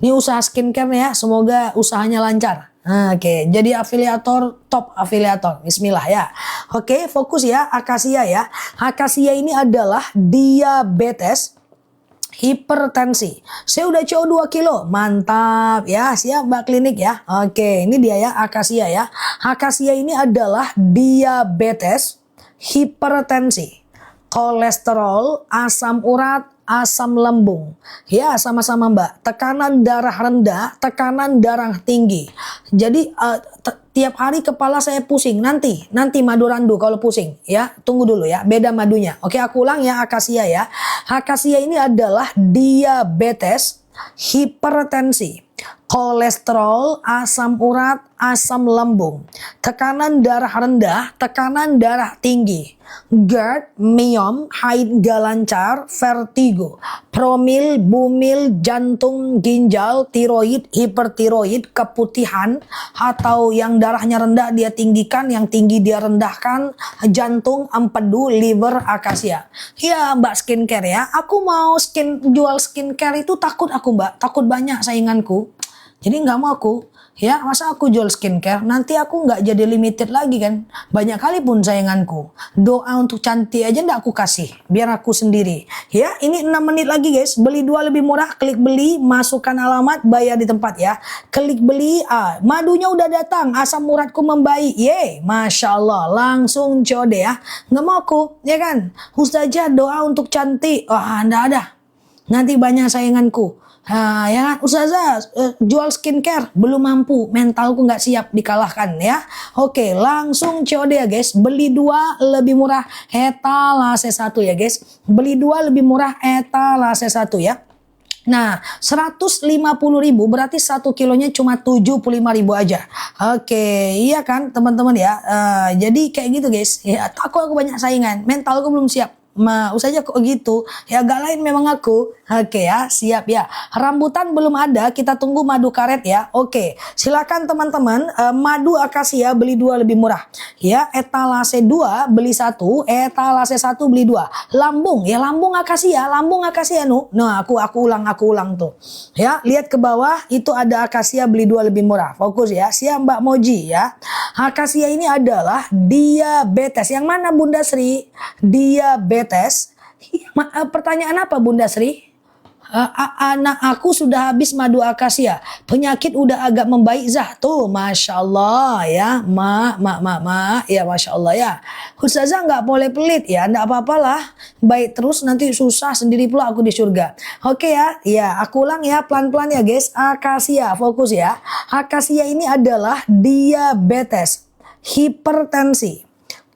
Ini usaha skincare ya, semoga usahanya lancar. Oke, jadi afiliator, top afiliator. Bismillah ya. Oke, fokus ya, akasia ya. Akasia ini adalah diabetes, hipertensi. Saya udah CO 2 kilo. Mantap ya, siap Mbak Klinik ya. Oke, ini dia ya, akasia ya. Akasia ini adalah diabetes, hipertensi, kolesterol, asam urat, asam lambung. Ya, sama-sama Mbak. Tekanan darah rendah, tekanan darah tinggi. Jadi tiap hari kepala saya pusing. Nanti madu randu kalau pusing ya. Tunggu dulu ya, beda madunya. Oke, aku ulang ya, akasia ya. Akasia ini adalah diabetes, hipertensi, kolesterol, asam urat, asam lambung, tekanan darah rendah, tekanan darah tinggi, GERD, miom, haid gak lancar, vertigo, promil, bumil, jantung, ginjal, tiroid, hipertiroid, keputihan, atau yang darahnya rendah dia tinggikan, yang tinggi dia rendahkan, jantung, empedu, liver, akasia. Ya Mbak Skincare ya, aku mau jual skincare itu takut aku Mbak, takut banyak sainganku. Jadi nggak mau aku, ya masa aku jual skincare, nanti aku nggak jadi limited lagi kan. Banyak kali pun sainganku. Doa untuk cantik aja nggak aku kasih, biar aku sendiri. Ya, ini 6 menit lagi guys, beli 2 lebih murah, klik beli, masukkan alamat, bayar di tempat ya. Klik beli, madunya udah datang, asam uratku membaik, ye, Masya Allah, langsung COD ya. Nggak mau aku, ya kan. Ustazah doa untuk cantik, nggak ada. Nanti banyak sainganku. Ya kan, Ustazah jual skincare belum mampu, mentalku nggak siap dikalahkan ya. Oke, langsung COD ya guys. Beli 2 lebih murah, etalase 1 ya guys. Beli 2 lebih murah, etalase 1 ya. Nah, 150.000 berarti 1 kilonya cuma 75.000 aja. Oke, iya kan teman-teman ya. Jadi kayak gitu guys. Ya, aku banyak saingan. Mentalku belum siap. Usahanya kok gitu. Ya agak lain memang aku. Oke ya, siap ya. Rambutan belum ada, kita tunggu madu karet ya. Oke, silakan teman-teman. Madu akasia beli 2 lebih murah. Ya, etalase 2 beli 1, etalase 1 beli 2. Lambung ya, lambung akasia nu. Nah, aku ulang tuh. Ya, lihat ke bawah itu ada akasia beli 2 lebih murah. Fokus ya. Siap Mbak Moji ya. Akasia ini adalah diabetes. Yang mana Bunda Sri? Diabetes. Pertanyaan apa Bunda Sri? Anak aku sudah habis madu akasia, penyakit udah agak membaik Zah. Tuh Masya Allah ya, ya Masya Allah ya. Ustazah nggak boleh pelit ya, nggak apa-apalah, baik terus nanti susah sendiri pula aku di surga. Oke ya, aku ulang ya pelan-pelan ya guys. Akasia, fokus ya. Akasia ini adalah diabetes, hipertensi,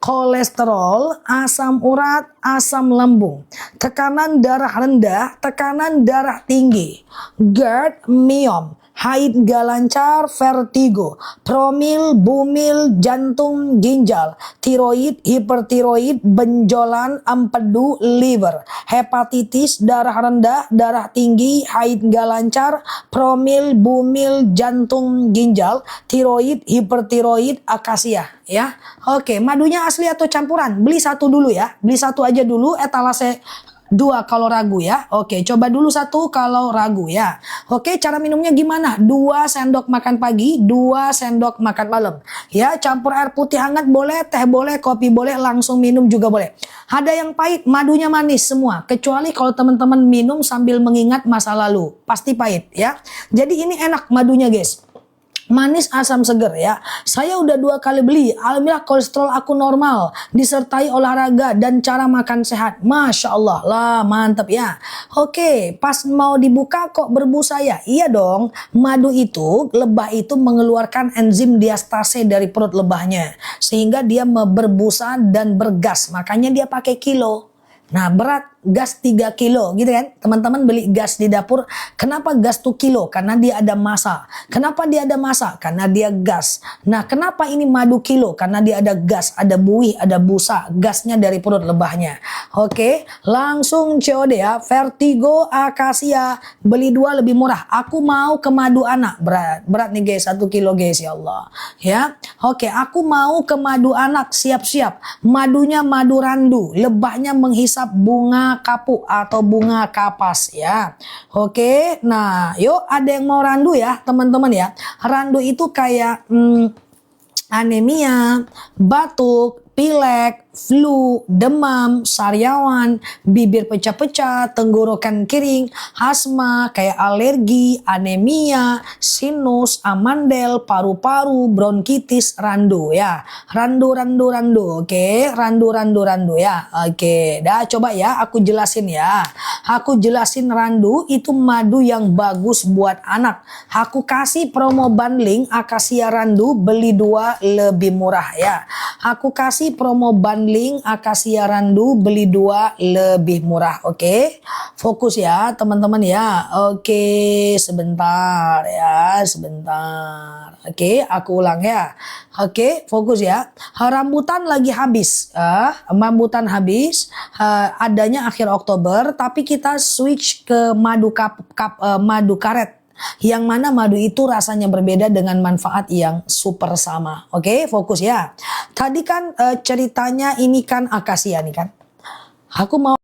kolesterol, asam urat, asam lambung, tekanan darah rendah, tekanan darah tinggi, GERD, miom, haid gak lancar, vertigo, promil, bumil, jantung, ginjal, tiroid, hipertiroid, benjolan, empedu, liver, hepatitis, darah rendah, darah tinggi, haid gak lancar, promil, bumil, jantung, ginjal, tiroid, hipertiroid, akasia ya. Oke, madunya asli atau campuran? Beli 1 dulu ya. Beli 1 aja dulu, etalase 2 kalau ragu ya. Oke, coba dulu 1 kalau ragu ya. Oke, cara minumnya gimana? 2 sendok makan pagi, 2 sendok makan malam. Ya, campur air putih hangat boleh, teh boleh, kopi boleh, langsung minum juga boleh. Ada yang pahit, madunya manis semua. Kecuali kalau teman-teman minum sambil mengingat masa lalu. Pasti pahit ya. Jadi ini enak madunya guys. Manis asam seger ya. Saya udah 2 kali beli. Alhamdulillah kolesterol aku normal. Disertai olahraga dan cara makan sehat. Masya Allah lah, mantep ya. Oke, pas mau dibuka kok berbusa ya? Iya dong. Madu itu, lebah itu mengeluarkan enzim diastase dari perut lebahnya. Sehingga dia berbusa dan bergas. Makanya dia pakai kilo. Nah, berat gas 3 kilo gitu kan. Teman-teman beli gas di dapur. Kenapa gas tuh kilo? Karena dia ada massa. Kenapa dia ada massa? Karena dia gas. Nah, kenapa ini madu kilo? Karena dia ada gas, ada buih, ada busa. Gasnya dari perut lebahnya. Oke, langsung COD ya. Vertigo, akasia, beli 2 lebih murah. Aku mau ke madu anak. Berat nih guys, 1 kilo guys ya Allah. Ya. Oke, aku mau ke madu anak. Siap-siap. Madunya madu randu. Lebahnya menghisap bunga kapuk atau bunga kapas ya. Oke, nah yuk ada yang mau randu ya teman-teman ya. Randu itu kayak anemia, batuk, pilek, flu, demam, sariawan, bibir pecah-pecah, tenggorokan kering, asma, kayak alergi, anemia, sinus, amandel, paru-paru, bronkitis, randu ya. Randu, oke. Randu ya. Oke, dah coba ya aku jelasin ya. Aku jelasin randu itu madu yang bagus buat anak. Aku kasih promo bundling akasia randu beli 2 lebih murah ya. Aku kasih promo bundling akasia randu beli 2 lebih murah. Oke, fokus ya teman-teman ya. Oke, sebentar ya, sebentar. Oke, aku ulang ya. Oke, fokus ya. Rambutan lagi habis. Rambutan habis. Adanya akhir Oktober, tapi kita switch ke madu madu karet. Yang mana madu itu rasanya berbeda dengan manfaat yang super sama. Oke, fokus ya. Tadi kan ceritanya ini kan akasia nih kan. Aku mau